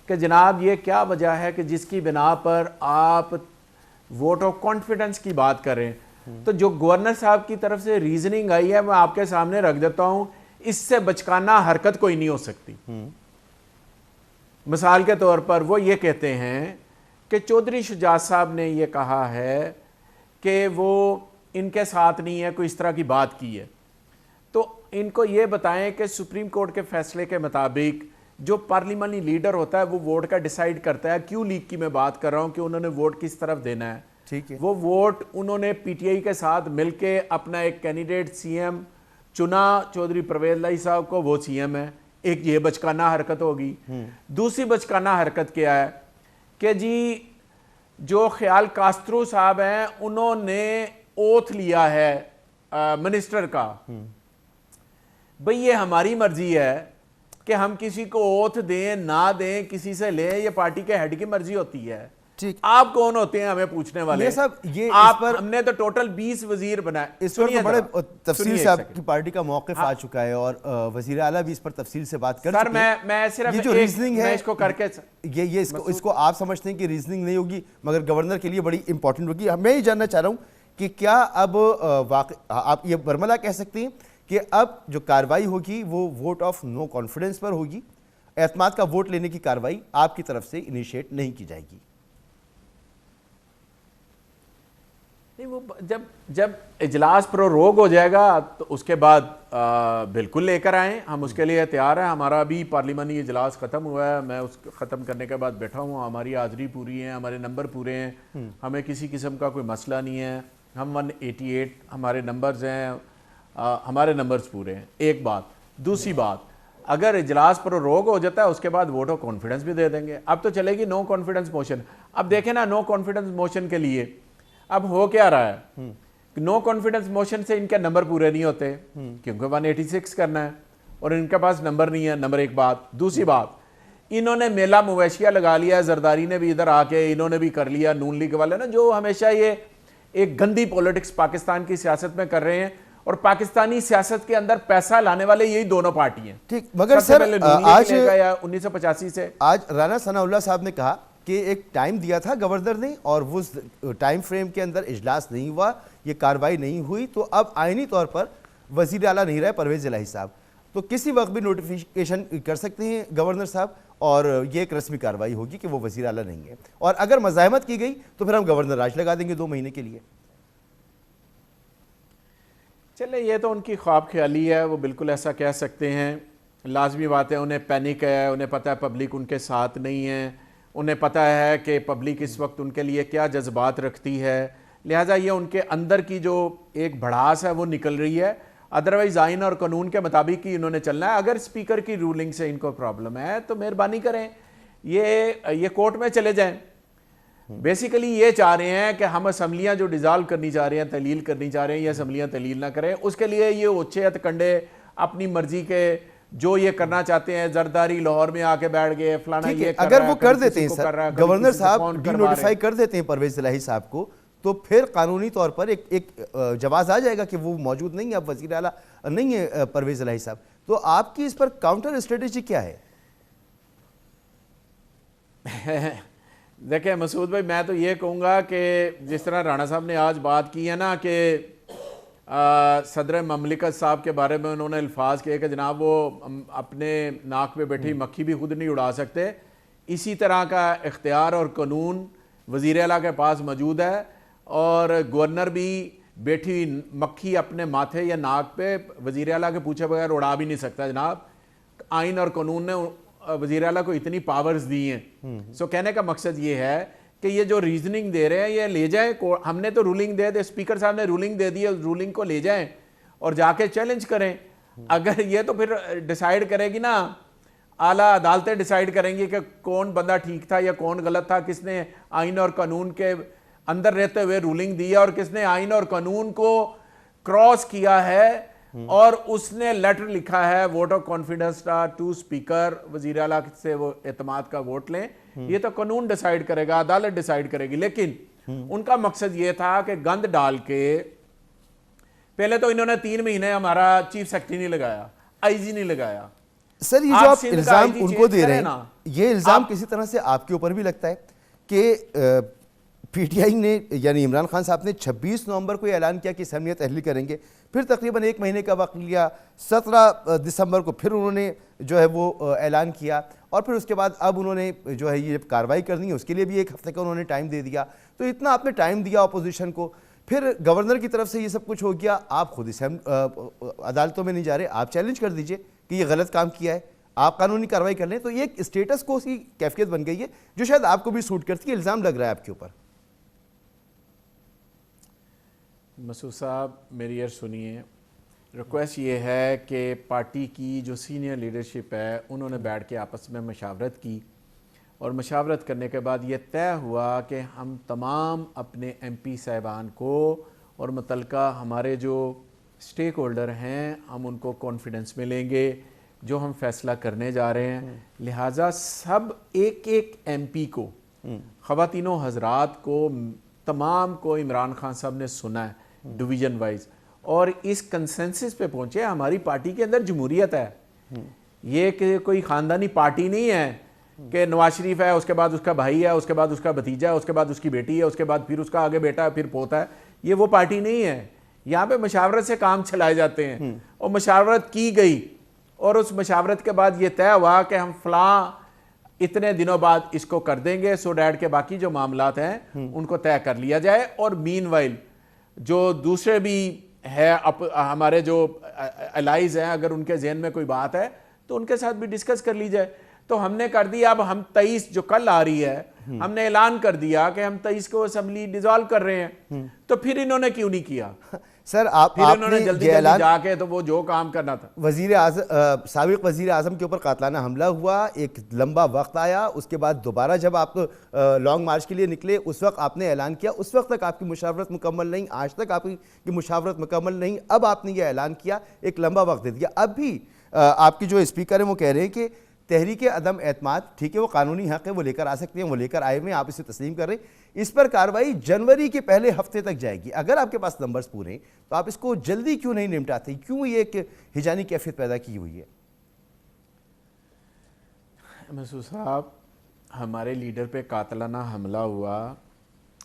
کہ جناب یہ کیا وجہ ہے کہ جس کی بنا پر آپ ووٹ آف کانفیڈنس کی بات کر رہے ہیں. تو جو گورنر صاحب کی طرف سے ریزننگ آئی ہے میں آپ کے سامنے رکھ دیتا ہوں، اس سے بچکانہ حرکت کوئی نہیں ہو سکتی. مثال کے طور پر وہ یہ کہتے ہیں کہ چودھری شجاعت صاحب نے یہ کہا ہے کہ وہ ان کے ساتھ نہیں ہے، کوئی اس طرح کی بات کی ہے. تو ان کو یہ بتائیں کہ سپریم کورٹ کے فیصلے کے مطابق جو پارلیمانی لیڈر ہوتا ہے وہ ووٹ کا ڈیسائیڈ کرتا ہے. کیوں لیگ کی میں بات کر رہا ہوں کہ انہوں نے ووٹ کس طرف دینا ہے. ٹھیک ہے، وہ ووٹ انہوں نے پی ٹی آئی کے ساتھ مل کے اپنا ایک کینڈیڈیٹ سی ایم چنا چودھری پرویز الہی صاحب کو، وہ سی ایم ہے. ایک یہ بچکانہ حرکت ہوگی. دوسری بچکانہ حرکت کیا ہے کہ جی جو خیال کاسترو صاحب ہیں انہوں نے اوتھ لیا ہے منسٹر کا. بھئی یہ ہماری مرضی ہے کہ ہم کسی کو اوتھ دیں نہ دیں، کسی سے لیں، یہ پارٹی کے ہیڈ کی مرضی ہوتی ہے. ٹھیک، آپ کون ہوتے ہیں ہمیں پوچھنے والے؟ یہ آپ ہم نے تو ٹوٹل 20 وزیر بنائے. اس پر تو بڑے تفصیل سے آپ کی پارٹی کا موقف آ چکا ہے اور وزیر اعلیٰ بھی اس پر تفصیل سے بات کر چکے ہیں. سر میں صرف یہ جو ریزننگ ہے اس کو کر کے یہ اس کو آپ سمجھتے ہیں کہ ریزننگ نہیں ہوگی مگر گورنر کے لیے بڑی امپورٹنٹ ہوگی. میں یہ جاننا چاہ رہا ہوں کہ کیا اب آپ یہ برملا کہہ سکتے ہیں کہ اب جو کارروائی ہوگی وہ ووٹ آف نو کانفیڈنس پر ہوگی، اعتماد کا ووٹ لینے کی کارروائی آپ کی طرف سے انیشیٹ نہیں کی جائے گی؟ نہیں، وہ جب اجلاس پروروگ ہو جائے گا تو اس کے بعد بالکل لے کر آئیں، ہم اس کے لیے تیار ہیں. ہمارا بھی پارلیمانی اجلاس ختم ہوا ہے، میں اس ختم کرنے کے بعد بیٹھا ہوں. ہماری حاضری پوری ہے، ہمارے نمبر پورے ہیں، ہمیں کسی قسم کا کوئی مسئلہ نہیں ہے. ہم 188 ہمارے نمبرز ہیں، ہمارے نمبرز پورے ہیں. ایک بات. دوسری بات، اگر اجلاس پروروگ ہو جاتا ہے اس کے بعد ووٹ آف کانفیڈنس بھی دے دیں گے. اب تو چلے گی نو کانفیڈنس موشن. اب دیکھیں نا، نو کانفیڈنس موشن کے لیے اب ہو کیا رہا ہے؟ نو کانفیڈنس موشن سے ان کے نمبر پورے نہیں ہوتے کیونکہ 186 کرنا ہے اور ان کے پاس نمبر نہیں ہے. نمبر ایک بات. دوسری بات، انہوں نے میلہ مویشیہ لگا لیا ہے. زرداری نے بھی ادھر آ کے انہوں نے بھی کر لیا. نون لیگ والے نا جو ہمیشہ یہ ایک گندی پولیٹکس پاکستان کی سیاست میں کر رہے ہیں اور پاکستانی سیاست کے اندر پیسہ لانے والے یہی دونوں پارٹی ہیں. ٹھیک، مگر سر آج 1985 سے آج رانا ثناء اللہ صاحب نے کہا کہ ایک ٹائم دیا تھا گورنر نے اور اس ٹائم فریم کے اندر اجلاس نہیں ہوا، یہ کارروائی نہیں ہوئی، تو اب آئینی طور پر وزیر اعلیٰ نہیں رہے پرویز الہی صاحب، تو کسی وقت بھی نوٹیفیکیشن کر سکتے ہیں گورنر صاحب اور یہ ایک رسمی کارروائی ہوگی کہ وہ وزیر اعلیٰ نہیں ہے. اور اگر مزاحمت کی گئی تو پھر ہم گورنر راج لگا دیں گے 2 مہینے کے لیے. چلے یہ تو ان کی خواب خیالی ہے، وہ بالکل ایسا کہہ سکتے ہیں. لازمی بات ہے، انہیں پینک ہے، انہیں پتہ ہے پبلک ان کے ساتھ نہیں ہے، انہیں پتہ ہے کہ پبلک اس وقت ان کے لیے کیا جذبات رکھتی ہے، لہٰذا یہ ان کے اندر کی جو ایک بھڑاس ہے وہ نکل رہی ہے. ادروائز آئین اور قانون کے مطابق ہی انہوں نے چلنا ہے. اگر اسپیکر کی رولنگ سے ان کو پرابلم ہے تو مہربانی کریں یہ کورٹ میں چلے جائیں. بیسیکلی یہ چاہ رہے ہیں کہ ہم اسمبلیاں جو ڈیزالو کرنی چاہ رہے ہیں، تحلیل کرنی چاہ رہے ہیں، یہ اسمبلیاں تحلیل نہ کریں. اس کے لیے یہ اوچھے کنڈے اپنی مرضی کے جو یہ کرنا چاہتے ہیں، زرداری لاہور میں آ کے بیٹھ گئے، فلانا یہ کر رہا ہے، اگر وہ کر دیتے ہیں سر، گورنر صاحب ڈی نوٹیفائی کر دیتے ہیں پرویز الہی صاحب کو، تو پھر قانونی طور پر ایک جواز آ جائے گا کہ وہ موجود نہیں ہے، اب وزیر اعلیٰ نہیں ہے پرویز الہی صاحب. تو آپ کی اس پر کاؤنٹر اسٹریٹجی کیا ہے؟ دیکھیں مسعود بھائی، میں تو یہ کہوں گا کہ جس طرح رانا صاحب نے آج بات کی ہے نا کہ صدر مملکت صاحب کے بارے میں انہوں نے الفاظ کیے کہ جناب وہ اپنے ناک پہ بیٹھی مکھی بھی خود نہیں اڑا سکتے، اسی طرح کا اختیار اور قانون وزیر اعلیٰ کے پاس موجود ہے، اور گورنر بھی بیٹھی ہوئی مکھی اپنے ماتھے یا ناک پہ وزیر اعلیٰ کے پوچھے بغیر اڑا بھی نہیں سکتا جناب۔ آئین اور قانون نے وزیر اعلیٰ کو اتنی پاورز دی ہیں۔ سو کہنے کا مقصد یہ ہے کہ یہ جو ریزننگ دے رہے ہیں یہ لے جائیں، ہم نے تو رولنگ دے اسپیکر صاحب نے رولنگ دے دی ہے، رولنگ کو لے جائیں اور جا کے چیلنج کریں۔ اگر یہ تو پھر ڈیسائیڈ کرے گی نا، اعلیٰ عدالتیں ڈیسائیڈ کریں گی کہ کون بندہ ٹھیک تھا یا کون غلط تھا، کس نے آئین اور قانون کے اندر رہتے ہوئے رولنگ دی ہے اور کس نے آئین اور قانون کو کراس کیا ہے اور اس نے لیٹر لکھا ہے vote of confidence to speaker, وزیر اعلیٰ سے وہ اعتماد کا ووٹ لیں۔ یہ تو قانون ڈیسائیڈ کرے گا، عدالت ڈیسائیڈ کرے گی، لیکن ان کا مقصد یہ تھا کہ گند ڈال کے پہلے تو انہوں نے 3 مہینے ہمارا چیف سیکرٹری نہیں لگایا، آئی جی نہیں لگایا۔ سر یہ جو آپ الزام ان کو دے رہے ہیں، یہ الزام کسی طرح سے آپ کے اوپر بھی لگتا ہے کہ پی ٹی آئی نے یعنی عمران خان صاحب نے 26 نومبر کو یہ اعلان کیا کہ اسمبلی تحلیل کریں گے، پھر تقریباً 1 مہینے کا وقت لیا، 17 دسمبر کو پھر انہوں نے جو ہے وہ اعلان کیا، اور پھر اس کے بعد اب انہوں نے جو ہے یہ کارروائی کرنی ہے اس کے لیے بھی 1 ہفتے کا انہوں نے ٹائم دے دیا۔ تو اتنا آپ نے ٹائم دیا اپوزیشن کو، پھر گورنر کی طرف سے یہ سب کچھ ہو گیا، آپ خود عدالتوں میں نہیں جا رہے، آپ چیلنج کر دیجئے کہ یہ غلط کام کیا ہے، آپ قانونی کارروائی کر لیں۔ تو یہ ایک اسٹیٹس کو کی کیفیت بن گئی ہے جو شاید آپ کو بھی سوٹ کرتی ہے، الزام لگ رہا ہے آپ کے اوپر۔ مسعود صاحب میری عرض سنیے، ریکویسٹ یہ ہے کہ پارٹی کی جو سینئر لیڈرشپ ہے انہوں نے بیٹھ کے آپس میں مشاورت کی، اور مشاورت کرنے کے بعد یہ طے ہوا کہ ہم تمام اپنے ایم پی صاحبان کو اور متعلقہ ہمارے جو سٹیک ہولڈر ہیں ہم ان کو کانفیڈنس میں لیں گے جو ہم فیصلہ کرنے جا رہے ہیں، لہٰذا سب ایک ایم پی کو، خواتینوں حضرات کو، تمام کو عمران خان صاحب نے سنا ہے ڈویژن وائز، اور اس کنسنسس پہ پہنچے۔ ہماری پارٹی کے اندر جمہوریت ہے، یہ کہ کوئی خاندانی پارٹی نہیں ہے کہ نواز شریف ہے، اس کے بعد اس کا بھائی ہے، اس کے بعد اس کا بھتیجا ہے، اس کے بعد اس کی بیٹی ہے، اس کے بعد پھر اس کا آگے بیٹا ہے، پھر پوتا ہے۔ یہ وہ پارٹی نہیں ہے، یہاں پہ مشاورت سے کام چلائے جاتے ہیں، اور مشاورت کی گئی، اور اس مشاورت کے بعد یہ طے ہوا کہ ہم فلاں اتنے دنوں بعد اس کو کر دیں گے، سو ڈیٹ کے باقی جو معاملات ہیں ان کو طے کر لیا جائے، اور مین وائل جو دوسرے بھی ہے ہمارے جو الائز ہیں اگر ان کے ذہن میں کوئی بات ہے تو ان کے ساتھ بھی ڈسکس کر لی جائے۔ تو ہم نے کر دیا، اب ہم 23 جو کل آ رہی ہے ہم نے اعلان کر دیا کہ ہم 23 کو اسمبلی ڈیزالو کر رہے ہیں، تو پھر انہوں نے کیوں نہیں کیا؟ سر آپ نے جلدی جا کے تو وہ جو کام کرنا تھا، سابق وزیر اعظم کے اوپر قاتلانہ حملہ ہوا، ایک لمبا وقت آیا، اس کے بعد دوبارہ جب آپ لانگ مارچ کے لیے نکلے اس وقت آپ نے اعلان کیا، اس وقت تک آپ کی مشاورت مکمل نہیں، آج تک آپ کی مشاورت مکمل نہیں، اب آپ نے یہ اعلان کیا، ایک لمبا وقت دے دیا۔ اب بھی آپ کی جو اسپیکر ہیں وہ کہہ رہے ہیں کہ تحریک عدم اعتماد ٹھیک ہے، وہ قانونی حق ہے، وہ لے کر آ سکتے ہیں، وہ لے کر آئے ہوئے ہیں، آپ اسے تسلیم کر رہے ہیں، اس پر کارروائی جنوری کے پہلے ہفتے تک جائے گی۔ اگر آپ کے پاس نمبرز پورے ہیں تو آپ اس کو جلدی کیوں نہیں نمٹاتے، کیوں یہ ایک ہجانی کیفیت پیدا کی ہوئی ہے؟ مسعود صاحب، ہمارے لیڈر پہ قاتلانہ حملہ ہوا،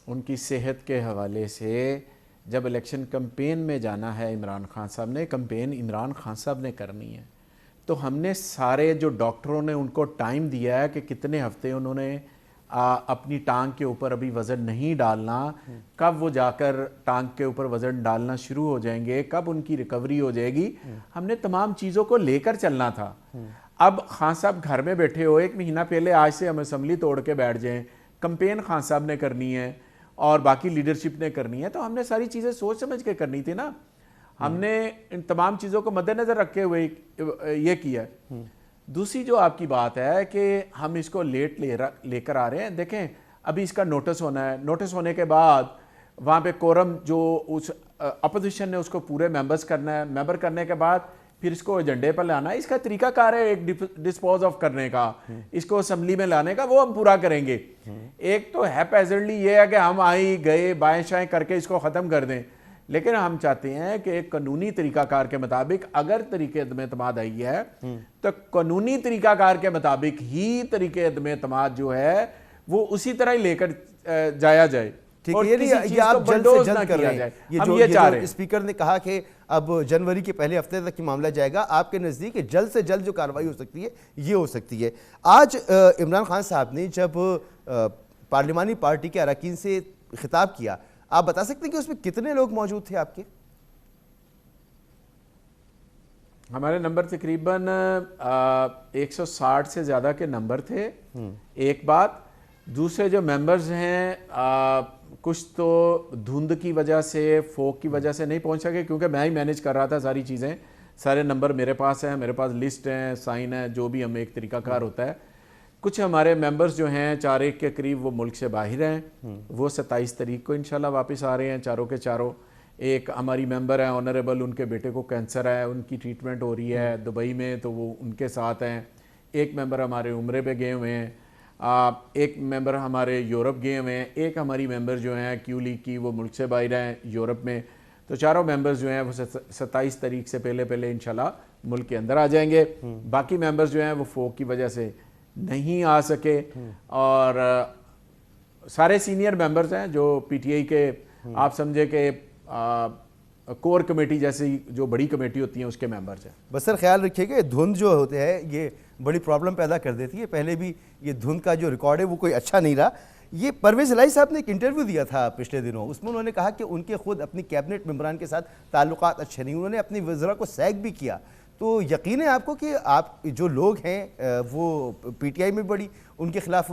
ان کی صحت کے حوالے سے جب الیکشن کمپین میں جانا ہے عمران خان صاحب نے، کمپین عمران خان صاحب نے کرنی ہے، تو ہم نے سارے جو ڈاکٹروں نے ان کو ٹائم دیا ہے کہ کتنے ہفتے انہوں نے اپنی ٹانگ کے اوپر ابھی وزن نہیں ڈالنا، کب وہ جا کر ٹانگ کے اوپر وزن ڈالنا شروع ہو جائیں گے، کب ان کی ریکوری ہو جائے گی، ہم نے تمام چیزوں کو لے کر چلنا تھا۔ اب خان صاحب گھر میں بیٹھے ہو، 1 مہینہ پہلے آج سے ہم اسمبلی توڑ کے بیٹھ جائیں، کمپین خان صاحب نے کرنی ہے اور باقی لیڈرشپ نے کرنی ہے، تو ہم نے ساری چیزیں سوچ سمجھ کے کرنی تھی نا۔ ہم نے ان تمام چیزوں کو مد نظر رکھے ہوئے یہ کیا ہے۔ دوسری جو آپ کی بات ہے کہ ہم اس کو لیٹ لے کر آ رہے ہیں، دیکھیں ابھی اس کا نوٹس ہونا ہے، نوٹس ہونے کے بعد وہاں پہ کورم جو اس اپوزیشن نے اس کو پورے ممبرز کرنا ہے، ممبر کرنے کے بعد پھر اس کو ایجنڈے پر لانا ہے، اس کا طریقہ کار ہے ایک ڈسپوز آف کرنے کا، اس کو اسمبلی میں لانے کا، وہ ہم پورا کریں گے۔ ایک تو ہیپیزرلی یہ ہے کہ ہم آئیں گئے بائیں شائیں کر کے اس کو ختم کر دیں، لیکن ہم چاہتے ہیں کہ ایک قانونی طریقہ کار کے مطابق اگر طریقہ عدم اعتماد آئی ہے تو قانونی طریقہ کار کے مطابق ہی طریقہ عدم اعتماد جو ہے وہ اسی طرح ہی لے کر جایا جائے ٹھیک اور ہے، کسی یہ چیز آپ کو جلد سے بلڈوز نہ جلد کر کیا رہے ہیں. جائے. ہم یہ چاہ رہے ہیں. اسپیکر نے کہا کہ اب جنوری کے پہلے ہفتے تک یہ معاملہ جائے گا. آپ کے نزدیک جلد سے جلد جو کارروائی ہو سکتی ہے یہ ہو سکتی ہے. آج عمران خان صاحب نے جب پارلیمانی پارٹی کے اراکین سے خطاب کیا, آپ بتا سکتے ہیں کہ اس میں کتنے لوگ موجود تھے آپ کے؟ ہمارے نمبر تقریباً 160 سے زیادہ کے نمبر تھے. ایک بات. دوسرے جو ممبرز ہیں کچھ تو دھند کی وجہ سے, فوک کی وجہ سے نہیں پہنچ سکے, کیونکہ میں ہی مینیج کر رہا تھا ساری چیزیں. سارے نمبر میرے پاس ہیں, میرے پاس لسٹ ہیں, سائن ہے, جو بھی ہم ایک طریقہ کار ہوتا ہے. کچھ ہمارے ممبرز جو ہیں 4-1 کے قریب وہ ملک سے باہر ہیں, وہ 27 تاریخ کو انشاءاللہ واپس آ رہے ہیں چاروں کے چاروں. ایک ہماری ممبر ہیں آنریبل, ان کے بیٹے کو کینسر ہے, ان کی ٹریٹمنٹ ہو رہی ہے دبئی میں, تو وہ ان کے ساتھ ہیں. ایک ممبر ہمارے عمرے پہ گئے ہوئے ہیں. ایک ممبر ہمارے یورپ گئے ہوئے ہیں. ایک ہماری ممبر جو ہیں کیو لیگ کی, وہ ملک سے باہر ہیں یورپ میں. تو چاروں ممبرز جو ہیں وہ 27 تاریخ سے پہلے انشاءاللہ ملک کے اندر آ جائیں گے. باقی ممبرز جو ہیں وہ فوک کی وجہ سے نہیں آ سکے, اور سارے سینئر ممبرز ہیں جو پی ٹی آئی کے, آپ سمجھے کہ کور کمیٹی جیسی جو بڑی کمیٹی ہوتی ہیں اس کے ممبرز ہیں. بس سر خیال رکھیے کہ دھند جو ہوتے ہیں یہ بڑی پرابلم پیدا کر دیتی ہے. پہلے بھی یہ دھند کا جو ریکارڈ ہے وہ کوئی اچھا نہیں رہا. یہ پرویز الہی صاحب نے ایک انٹرویو دیا تھا پچھلے دنوں, اس میں انہوں نے کہا کہ ان کے خود اپنی کیبنٹ ممبران کے ساتھ تعلقات اچھے نہیں, انہوں نے اپنی وزراء کو سیک بھی کیا. تو یقین ہے آپ کو کہ آپ جو لوگ ہیں وہ پی ٹی آئی میں بڑی ان کے خلاف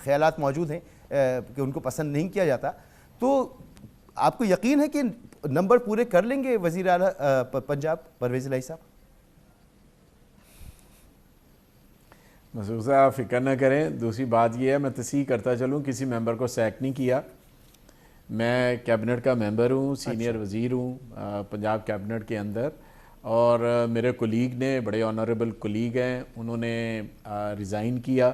خیالات موجود ہیں کہ ان کو پسند نہیں کیا جاتا, تو آپ کو یقین ہے کہ نمبر پورے کر لیں گے وزیر اعلیٰ پنجاب پرویز الہی صاحب؟ مسعود صاحب فکر نہ کریں. دوسری بات یہ ہے, میں تصحیح کرتا چلوں, کسی ممبر کو سیک نہیں کیا. میں کیبنٹ کا ممبر ہوں, سینئر وزیر ہوں پنجاب کیبنٹ کے اندر, اور میرے کولیگ نے, بڑے آنریبل کولیگ ہیں, انہوں نے ریزائن کیا.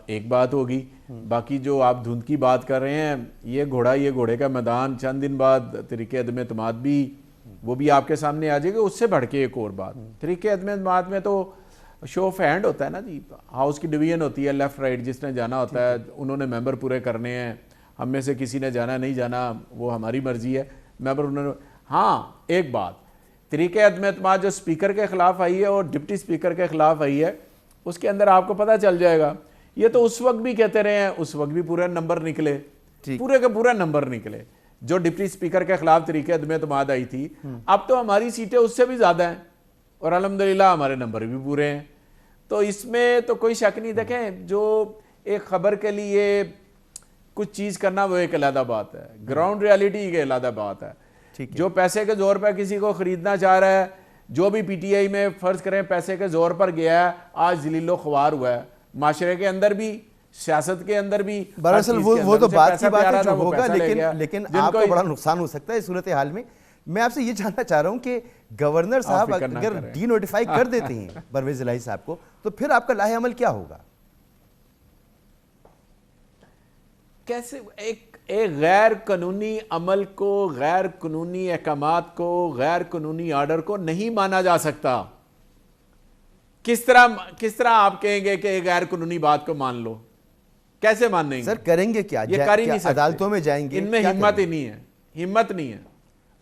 ایک بات ہوگی. باقی جو آپ دھند کی بات کر رہے ہیں, یہ گھوڑے کا میدان, چند دن بعد طریقہ عدم اعتماد بھی وہ بھی آپ کے سامنے آ جائے گا. اس سے بڑھ کے ایک اور بات, طریقہ عدم اعتماد میں تو شو آف ہینڈ ہوتا ہے نا جی, ہاؤس کی ڈویژن ہوتی ہے, لیفٹ رائٹ جس نے جانا ہوتا ہے, انہوں نے ممبر پورے کرنے ہیں. ہم میں سے کسی نے جانا نہیں جانا وہ ہماری مرضی ہے, ممبر انہوں نے. ہاں ایک بات, طریقہ عدم اعتماد جو اسپیکر کے خلاف آئی ہے اور ڈپٹی اسپیکر کے خلاف آئی ہے, اس کے اندر آپ کو پتہ چل جائے گا. یہ تو اس وقت بھی کہتے رہے ہیں, اس وقت بھی پورے نمبر نکلے, پورے کے پورے نمبر نکلے جو ڈپٹی اسپیکر کے خلاف طریقہ عدم اعتماد آئی تھی. اب تو ہماری سیٹیں اس سے بھی زیادہ ہیں اور الحمدللہ ہمارے نمبر بھی پورے ہیں. تو اس میں تو کوئی شک نہیں. دیکھیں, جو ایک خبر کے لیے کچھ چیز کرنا وہ ایک علیحدہ بات ہے, گراؤنڈ ریالٹی ایک علیحدہ بات ہے. جو پیسے کے زور پہ کسی کو خریدنا چاہ رہا ہے, جو بھی پی ٹی آئی میں فرض کریں پیسے کے زور پر گیا ہے, آج ذلیل و خوار ہوا ہے. معاشرے کے اندر بھی, سیاست کے اندر بھی. دراصل وہ تو بات کی بات ہے جو ہوگا, لیکن آپ کو بڑا نقصان ہو سکتا ہے اس صورتحال میں. میں آپ سے یہ جاننا چاہ رہا ہوں کہ گورنر صاحب اگر ڈی نوٹیفائی کر دیتے ہیں پرویز الہی صاحب کو, تو پھر آپ کا لاہ عمل کیا ہوگا؟ کیسے ایک غیر قانونی عمل کو, غیر قانونی احکامات کو, غیر قانونی آرڈر کو نہیں مانا جا سکتا. کس طرح آپ کہیں گے کہ غیر قانونی بات کو مان لو؟ کیسے مانیں گے؟ سر کریں گے کیا؟ یہ کر ہی نہیں سکتے. عدالتوں میں جائیں گے؟ ان میں ہمت ہی نہیں ہے, ہمت نہیں ہے.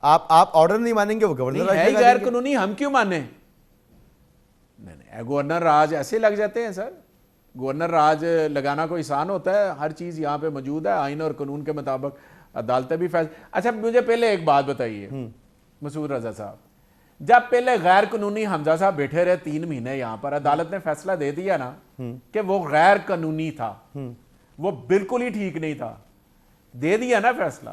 آپ آرڈر نہیں مانیں گے, وہ گورنر ہے غیر قانونی, ہم کیوں مانیں؟ نہیں, گورنر راج ایسے لگ جاتے ہیں سر. گورنر راج لگانا کوئی آسان ہوتا ہے؟ ہر چیز یہاں پہ موجود ہے, آئین اور قانون کے مطابق عدالتیں بھی فیصلہ. اچھا مجھے پہلے ایک بات بتائیے مسعود رضا صاحب, جب پہلے غیر قانونی حمزہ صاحب بیٹھے رہے 3 مہینے یہاں پر, عدالت نے فیصلہ دے دیا نا کہ وہ غیر قانونی تھا, وہ بالکل ہی ٹھیک نہیں تھا, دے دیا نا فیصلہ.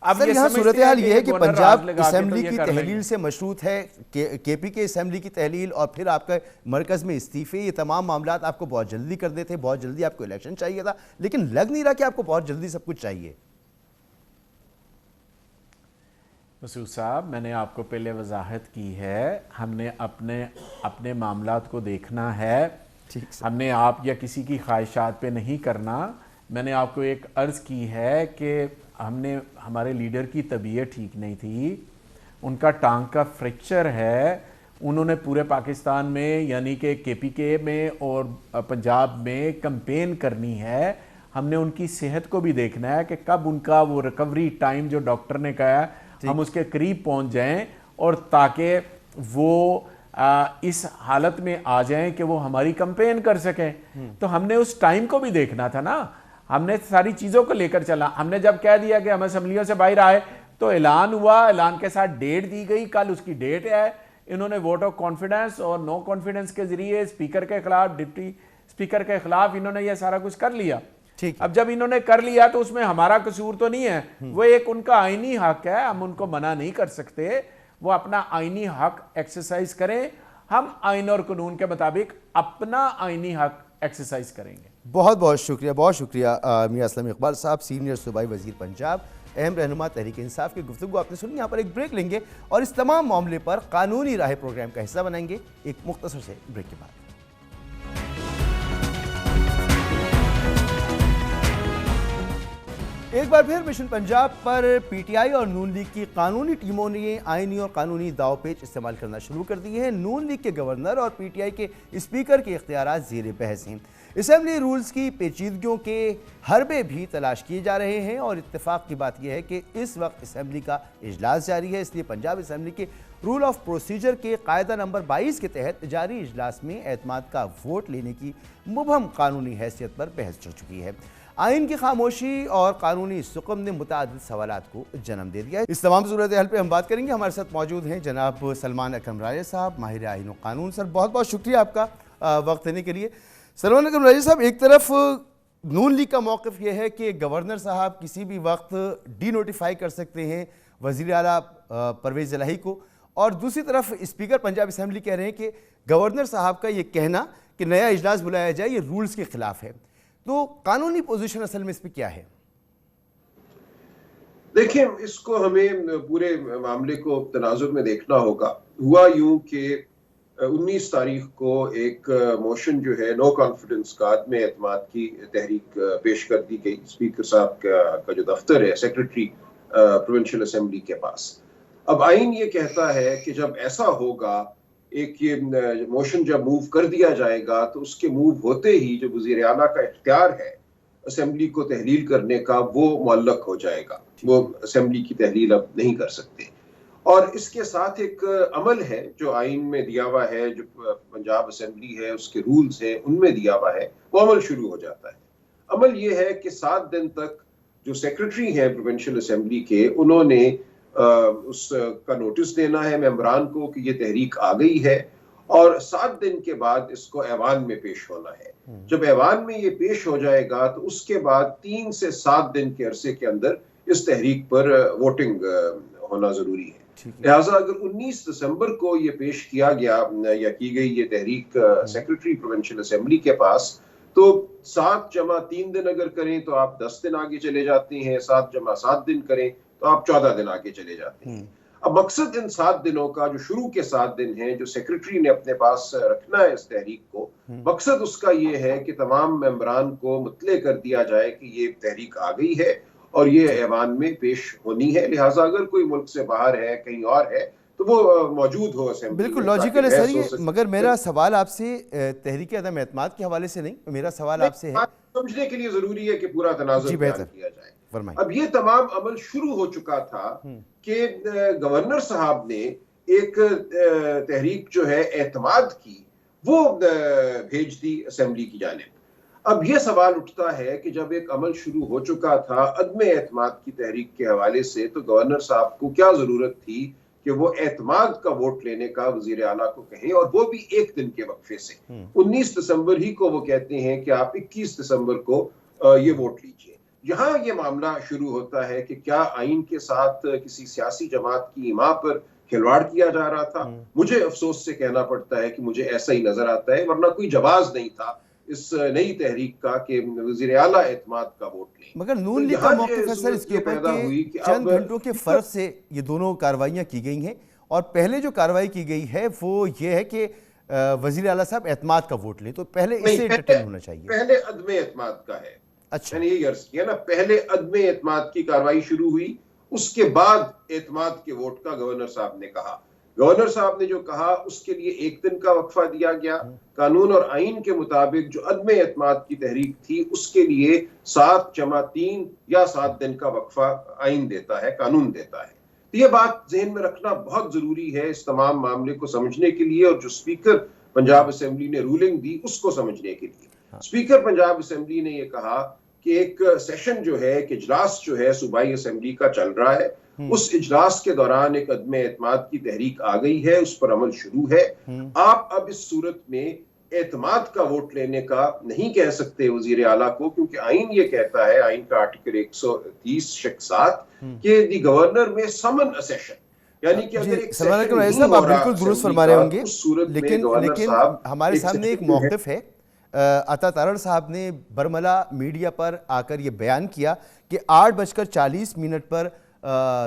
سر یہاں صورتحال یہ ہے کہ پنجاب اسمبلی کی تحلیل سے مشروط ہے, کے پی کے اسمبلی کی تحلیل, اور پھر آپ کا مرکز میں استعفے, یہ تمام معاملات آپ کو بہت جلدی کر دیتے, بہت جلدی آپ کو الیکشن چاہیے تھا, لیکن لگ نہیں رہا کہ آپ کو بہت جلدی سب کچھ چاہیے. مسعود صاحب, میں نے آپ کو پہلے وضاحت کی ہے, ہم نے اپنے معاملات کو دیکھنا ہے, ہم نے آپ یا کسی کی خواہشات پہ نہیں کرنا. میں نے آپ کو ایک عرض کی ہے کہ ہمارے لیڈر کی طبیعت ٹھیک نہیں تھی, ان کا ٹانگ کا فریکچر ہے, انہوں نے پورے پاکستان میں یعنی کہ KPK میں اور پنجاب میں کمپین کرنی ہے. ہم نے ان کی صحت کو بھی دیکھنا ہے کہ کب ان کا وہ ریکوری ٹائم جو ڈاکٹر نے کہا ہے ہم اس کے قریب پہنچ جائیں, اور تاکہ وہ اس حالت میں آ جائیں کہ وہ ہماری کمپین کر سکیں. تو ہم نے اس ٹائم کو بھی دیکھنا تھا نا, ہم نے ساری چیزوں کو لے کر چلا. ہم نے جب کہہ دیا کہ ہم اسمبلیوں سے باہر آئے تو اعلان ہوا, اعلان کے ساتھ ڈیٹ دی گئی, کل اس کی ڈیٹ ہے. انہوں نے ووٹ آف کانفیڈنس اور نو کانفیڈنس کے ذریعے اسپیکر کے خلاف, ڈپٹی اسپیکر کے خلاف انہوں نے یہ سارا کچھ کر لیا. اب جب انہوں نے کر لیا تو اس میں ہمارا قصور تو نہیں ہے, وہ ایک ان کا آئینی حق ہے, ہم ان کو منع نہیں کر سکتے, وہ اپنا آئینی حق ایکسرسائز کریں. ہم آئین اور قانون کے مطابق اپنا آئینی حق ایکسرسائز کریں گے. بہت بہت شکریہ, بہت شکریہ میاں اسلم اقبال صاحب, سینئر صوبائی وزیر پنجاب, اہم رہنما تحریک انصاف کی گفتگو آپ نے سنی. یہاں پر ایک بریک لیں گے اور اس تمام معاملے پر قانونی راہ پروگرام کا حصہ بنائیں گے ایک مختصر سے بریک کے بعد. ایک بار پھر مشن پنجاب پر PTI اور نون لیگ کی قانونی ٹیموں نے آئینی اور قانونی داؤ پیچ استعمال کرنا شروع کر دیے ہیں. نون لیگ کے گورنر اور PTI کے اسپیکر کے اختیارات زیر بحث ہیں. اسمبلی رولز کی پیچیدگیوں کے حربے بھی تلاش کیے جا رہے ہیں, اور اتفاق کی بات یہ ہے کہ اس وقت اسمبلی کا اجلاس جاری ہے. اس لیے پنجاب اسمبلی کے رول آف پروسیجر کے قاعدہ نمبر 22 کے تحت جاری اجلاس میں اعتماد کا ووٹ لینے کی مبہم قانونی حیثیت پر بحث چل چکی ہے. آئین کی خاموشی اور قانونی سقم نے متعدد سوالات کو جنم دے دیا ہے. اس تمام صورتحال پہ ہم بات کریں گے. ہمارے ساتھ موجود ہیں جناب سلمان اکرم راجہ صاحب, ماہر آئین و قانون. سر بہت بہت شکریہ آپ کا وقت دینے کے لیے. سلمان اکرم راجہ صاحب, ایک طرف نون لیگ کا موقف یہ ہے کہ گورنر صاحب کسی بھی وقت ڈی نوٹیفائی کر سکتے ہیں وزیر اعلیٰ پرویز الہی کو, اور دوسری طرف اسپیکر پنجاب اسمبلی کہہ رہے ہیں کہ گورنر صاحب کا یہ کہنا کہ نیا اجلاس بلایا جائے یہ رولز کے خلاف ہے. تو قانونی پوزیشن اصل میں اس پہ کیا ہے؟ دیکھیں, اس کو ہمیں پورے معاملے کو تناظر میں دیکھنا ہوگا. ہوا یوں کہ 19 تاریخ کو ایک موشن جو ہے نو کانفیڈنس کا عدم اعتماد کی تحریک پیش کر دی گئی اسپیکر صاحب کا جو دفتر ہے سیکرٹری پروونشل اسمبلی کے پاس. اب آئین یہ کہتا ہے کہ جب ایسا ہوگا, ایک یہ موشن جب موو کر دیا جائے گا تو اس کے موو ہوتے ہی جو وزیر اعلیٰ کا اختیار ہے اسمبلی کو تحلیل کرنے کا وہ معلق ہو جائے گا, وہ اسمبلی کی تحلیل اب نہیں کر سکتے. اور اس کے ساتھ ایک عمل ہے جو آئین میں دیا ہوا ہے, جو پنجاب اسمبلی ہے اس کے رولز ہیں ان میں دیا ہوا ہے, وہ عمل شروع ہو جاتا ہے. عمل یہ ہے کہ 7 دن تک جو سیکرٹری ہیں پروونشل اسمبلی کے, انہوں نے اس کا نوٹس دینا ہے ممبران کو کہ یہ تحریک آ گئی ہے, اور 7 دن کے بعد اس کو ایوان میں پیش ہونا ہے. جب ایوان میں یہ پیش ہو جائے گا تو اس کے بعد 3 سے 7 دن کے عرصے کے اندر اس تحریک پر ووٹنگ ہونا ضروری ہے. لہٰذا اگر 19 دسمبر کو یہ پیش کیا گیا یا کی گئی یہ تحریک سیکرٹری پروونشل اسمبلی کے پاس, تو 7 جمع 3 دن اگر کریں تو آپ 10 دن آگے چلے جاتے ہیں, 7 جمع 7 دن کریں تو آپ 14 دن آگے چلے جاتے ہیں. اب مقصد ان 7 دنوں کا جو شروع کے 7 دن ہیں جو سیکرٹری نے اپنے پاس رکھنا ہے اس تحریک کو, مقصد اس کا یہ ہے کہ تمام ممبران کو مطلع کر دیا جائے کہ یہ تحریک آ گئی ہے اور یہ ایوان میں پیش ہونی ہے. لہٰذا اگر کوئی ملک سے باہر ہے, کہیں اور ہے, تو وہ موجود ہو اسمبلی. بالکل لاجیکل ہے سر یہ, مگر میرا سوال آپ سے تحریک عدم اعتماد کے حوالے سے نہیں, میرا سوال آپ سے ہے سمجھنے کے لیے ضروری ہے کہ پورا تناظر بیان کیا جائے. اب یہ تمام عمل شروع ہو چکا تھا کہ گورنر صاحب نے ایک تحریک جو ہے اعتماد کی وہ بھیج دی اسمبلی کی جانب. اب یہ سوال اٹھتا ہے کہ جب ایک عمل شروع ہو چکا تھا عدم اعتماد کی تحریک کے حوالے سے, تو گورنر صاحب کو کیا ضرورت تھی کہ وہ اعتماد کا ووٹ لینے کا وزیر اعلیٰ کو کہیں, اور وہ بھی 1 دن کے وقفے سے. 19 دسمبر ہی کو وہ کہتے ہیں کہ آپ 21 دسمبر کو یہ ووٹ لیجئے. یہاں یہ معاملہ شروع ہوتا ہے کہ کیا آئین کے ساتھ کسی سیاسی جماعت کی ایما پر کھلواڑ کیا جا رہا تھا. مجھے افسوس سے کہنا پڑتا ہے کہ مجھے ایسا ہی نظر آتا ہے, ورنہ کوئی جواز نہیں تھا اس نئی تحریک کا کہ وزیر اعلیٰ اعتماد کا ووٹ لیں. مگر نون لیگ کا موقف ہے سر اس کے اوپر کہ چند گھنٹوں کے فرق سے یہ دونوں کارروائیاں کی گئی ہیں, اور پہلے جو کارروائی کی گئی ہے وہ یہ ہے کہ وزیر اعلیٰ صاحب اعتماد کا ووٹ لیں, تو پہلے اس سے ڈیٹیل ہونا چاہیے. پہلے عدم اعتماد کا ہے. اچھا, میں نے یہ عرض کیا نا, پہلے عدم اعتماد کی کارروائی شروع ہوئی, اس کے بعد اعتماد کے ووٹ کا گورنر صاحب نے کہا. گورنر صاحب نے جو کہا اس کے لیے 1 دن کا وقفہ دیا گیا. قانون اور آئین کے مطابق جو عدم اعتماد کی تحریک تھی اس کے لیے 7+3 یا 7 دن کا وقفہ آئین دیتا ہے, قانون دیتا ہے. تو یہ بات ذہن میں رکھنا بہت ضروری ہے اس تمام معاملے کو سمجھنے کے لیے, اور جو اسپیکر پنجاب اسمبلی نے رولنگ دی اس کو سمجھنے کے لیے. اسپیکر پنجاب اسمبلی نے یہ کہا کہ ایک سیشن جو ہے, ایک اجلاس جو ہے صوبائی اسمبلی کا چل رہا ہے, اس اجلاس کے دوران ایک عدم اعتماد کی تحریک آ گئی ہے, اس پر عمل شروع ہے. آپ اب اس صورت میں اعتماد کا ووٹ لینے کا نہیں کہہ سکتے وزیر اعلیٰ کو, کیونکہ آئین یہ کہتا ہے, آئین کا آرٹیکل 130(7) کہ دی گورنر میں سمن اے سیشن, یعنی کہ اگر ایک سیشن نہیں ہو رہا بالکل درست فرما رہے ہوں گے, لیکن ہمارے سامنے ایک موقف ہے. عطا تارڑ صاحب نے برملا میڈیا پر آ کر یہ بیان کیا کہ 8:40 پر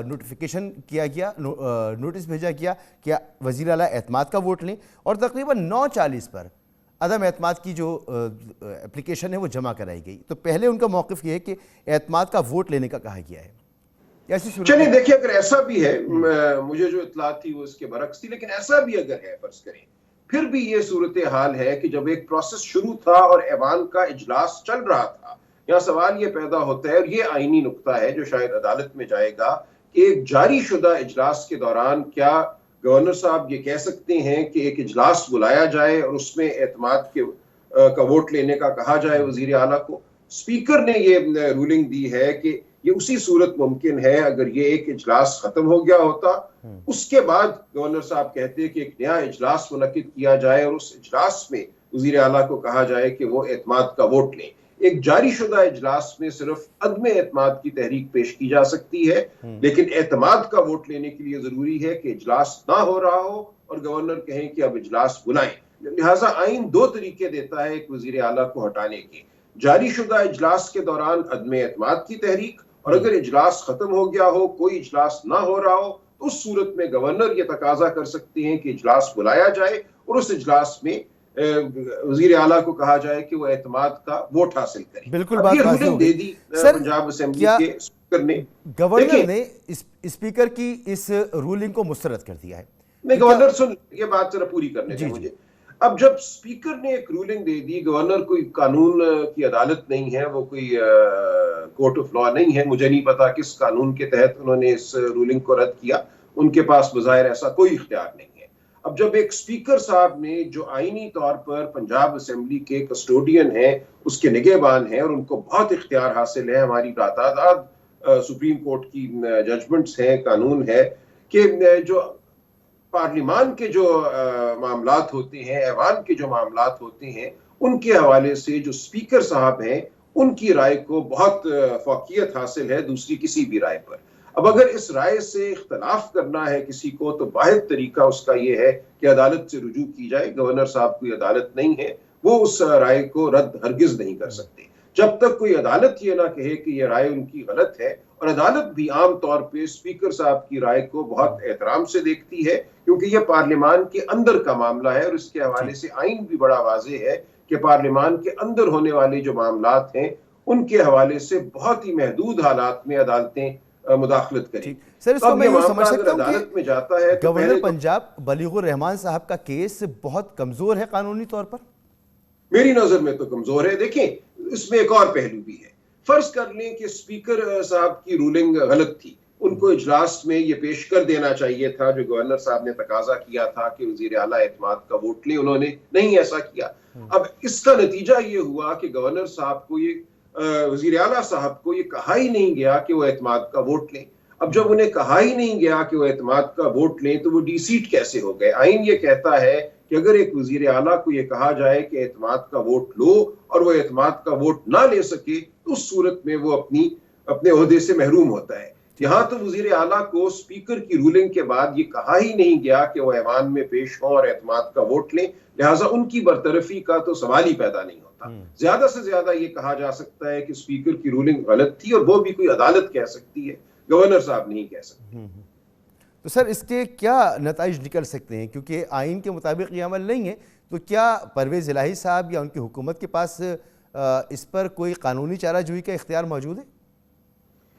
نوٹیفیکیشن کیا گیا, نوٹس بھیجا گیا کہ وزیر اعلیٰ اعتماد کا ووٹ لیں, اور تقریباً 9:40 پر عدم اعتماد کی جو اپلیکیشن ہے وہ جمع کرائی گئی. تو پہلے ان کا موقف یہ ہے کہ اعتماد کا ووٹ لینے کا کہا گیا ہے. چلیے دیکھیں, اگر ایسا بھی ہے, مجھے جو اطلاع تھی وہ اس کے برعکس تھی, لیکن ایسا بھی اگر ہے فرض کریں, پھر بھی یہ صورتحال ہے کہ جب ایک پروسیس شروع تھا اور ایوان کا اجلاس چل رہا تھا, یہاں سوال یہ پیدا ہوتا ہے, اور یہ آئینی نقطہ ہے جو شاید عدالت میں جائے گا, کہ ایک جاری شدہ اجلاس کے دوران کیا گورنر صاحب یہ کہہ سکتے ہیں کہ ایک اجلاس بلایا جائے اور اس میں اعتماد کا ووٹ لینے کا کہا جائے وزیر اعلیٰ کو. اسپیکر نے یہ رولنگ دی ہے کہ یہ اسی صورت ممکن ہے اگر یہ ایک اجلاس ختم ہو گیا ہوتا, اس کے بعد گورنر صاحب کہتے کہ ایک نیا اجلاس منعقد کیا جائے اور اس اجلاس میں وزیر اعلیٰ کو کہا جائے کہ وہ اعتماد کا ووٹ لیں. ایک جاری شدہ اجلاس میں صرف عدم اعتماد کی تحریک پیش کی جا سکتی ہے, لیکن اعتماد کا ووٹ لینے کے لیے ضروری ہے کہ اجلاس نہ ہو رہا ہو اور گورنر کہیں کہ اب اجلاس بلائیں. لہٰذا آئین 2 طریقے دیتا ہے ایک وزیر اعلیٰ کو ہٹانے کے, جاری شدہ اجلاس کے دوران عدم اعتماد کی تحریک, اور اگر اجلاس ختم ہو گیا ہو, کوئی اجلاس نہ ہو رہا ہو, تو اس صورت میں گورنر یہ تقاضا کر سکتے ہیں کہ اجلاس بلایا جائے اور اس اجلاس میں وزیر اعلیٰ کو کہا جائے کہ وہ اعتماد کا ووٹ حاصل کریں. بالکل بات واضح ہو گئی. دے دی پنجاب اسمبلی کے اسپیکر نے, گورنر نے اسپیکر کی اس رولنگ کو مسترد کر دیا ہے. نہیں, گورنر سن, یہ بات ذرا پوری کرنے دیں مجھے. اب جب اسپیکر نے ایک رولنگ دے دی, گورنر کوئی قانون کی عدالت نہیں ہے, وہ کوئی کورٹ آف لاء نہیں ہے, مجھے نہیں پتا کس قانون کے تحت انہوں نے اس رولنگ کو رد کیا, ان کے پاس بظاہر ایسا کوئی اختیار نہیں ہے. اب جب ایک اسپیکر صاحب نے جو آئینی طور پر پنجاب اسمبلی کے کسٹوڈین ہیں, اس کے نگہبان ہیں, اور ان کو بہت اختیار حاصل ہے, ہماری تعداد سپریم کورٹ کی ججمنٹس ہیں, قانون ہے کہ جو پارلیمان کے جو معاملات ہوتے ہیں, ایوان کے جو معاملات ہوتے ہیں, ان کے حوالے سے جو اسپیکر صاحب ہیں ان کی رائے کو بہت فوقیت حاصل ہے دوسری کسی بھی رائے پر. اب اگر اس رائے سے اختلاف کرنا ہے کسی کو, تو واحد طریقہ اس کا یہ ہے کہ عدالت سے رجوع کی جائے. گورنر صاحب کوئی عدالت نہیں ہے, وہ اس رائے کو رد ہرگز نہیں کر سکتے جب تک کوئی عدالت یہ نہ کہے کہ یہ رائے ان کی غلط ہے. اور عدالت بھی عام طور پہ اسپیکر صاحب کی رائے کو بہت احترام سے دیکھتی ہے, کیونکہ یہ پارلیمان کے اندر کا معاملہ ہے, اور اس کے حوالے سے آئین بھی بڑا واضح ہے کہ پارلیمان کے اندر ہونے والے جو معاملات ہیں ان کے حوالے سے بہت ہی محدود حالات میں عدالتیں مداخلت کریں. سر, اس کو میں یہ سمجھ سکتا ہوں عدالت میں جاتا ہے کہ گورنر پنجاب بلیغ الرحمان صاحب کا کیس بہت کمزور ہے قانونی طور پر. میری نظر میں تو کمزور ہے. دیکھیں, اس میں ایک اور پہلو بھی ہے. فرض کر لیں کہ اسپیکر صاحب کی رولنگ غلط تھی, ان کو اجلاس میں یہ پیش کر دینا چاہیے تھا جو گورنر صاحب نے تقاضا کیا تھا کہ وزیر اعلیٰ اعتماد کا ووٹ لیں, انہوں نے نہیں ایسا کیا. اب اس کا نتیجہ یہ ہوا کہ گورنر صاحب کو وزیر اعلیٰ صاحب کو یہ کہا ہی نہیں گیا کہ وہ اعتماد کا ووٹ لیں. اب جب انہیں کہا ہی نہیں گیا کہ وہ اعتماد کا ووٹ لیں تو وہ ڈی سیٹ کیسے ہو گئے؟ آئین یہ کہتا ہے کہ اگر ایک وزیر اعلیٰ کو یہ کہا جائے کہ اعتماد کا ووٹ لو اور وہ اعتماد کا ووٹ نہ لے سکے تو اس صورت میں وہ اپنے عہدے سے محروم ہوتا ہے. یہاں تو وزیر اعلیٰ کو اسپیکر کی رولنگ کے بعد یہ کہا ہی نہیں گیا کہ وہ ایوان میں پیش ہوں اور اعتماد کا ووٹ لیں, لہٰذا ان کی برطرفی کا تو سوال ہی پیدا نہیں ہوتا. زیادہ سے زیادہ یہ کہا جا سکتا ہے کہ اسپیکر کی رولنگ غلط تھی, اور وہ بھی کوئی عدالت کہہ سکتی ہے, گورنر صاحب نہیں کہہ سکتے. تو سر, اس کے کیا نتائج نکل سکتے ہیں؟ کیونکہ آئین کے مطابق یہ عمل نہیں ہے, تو کیا پرویز الہی صاحب یا ان کی حکومت کے پاس اس پر کوئی قانونی چارہ جوئی کا اختیار موجود ہے؟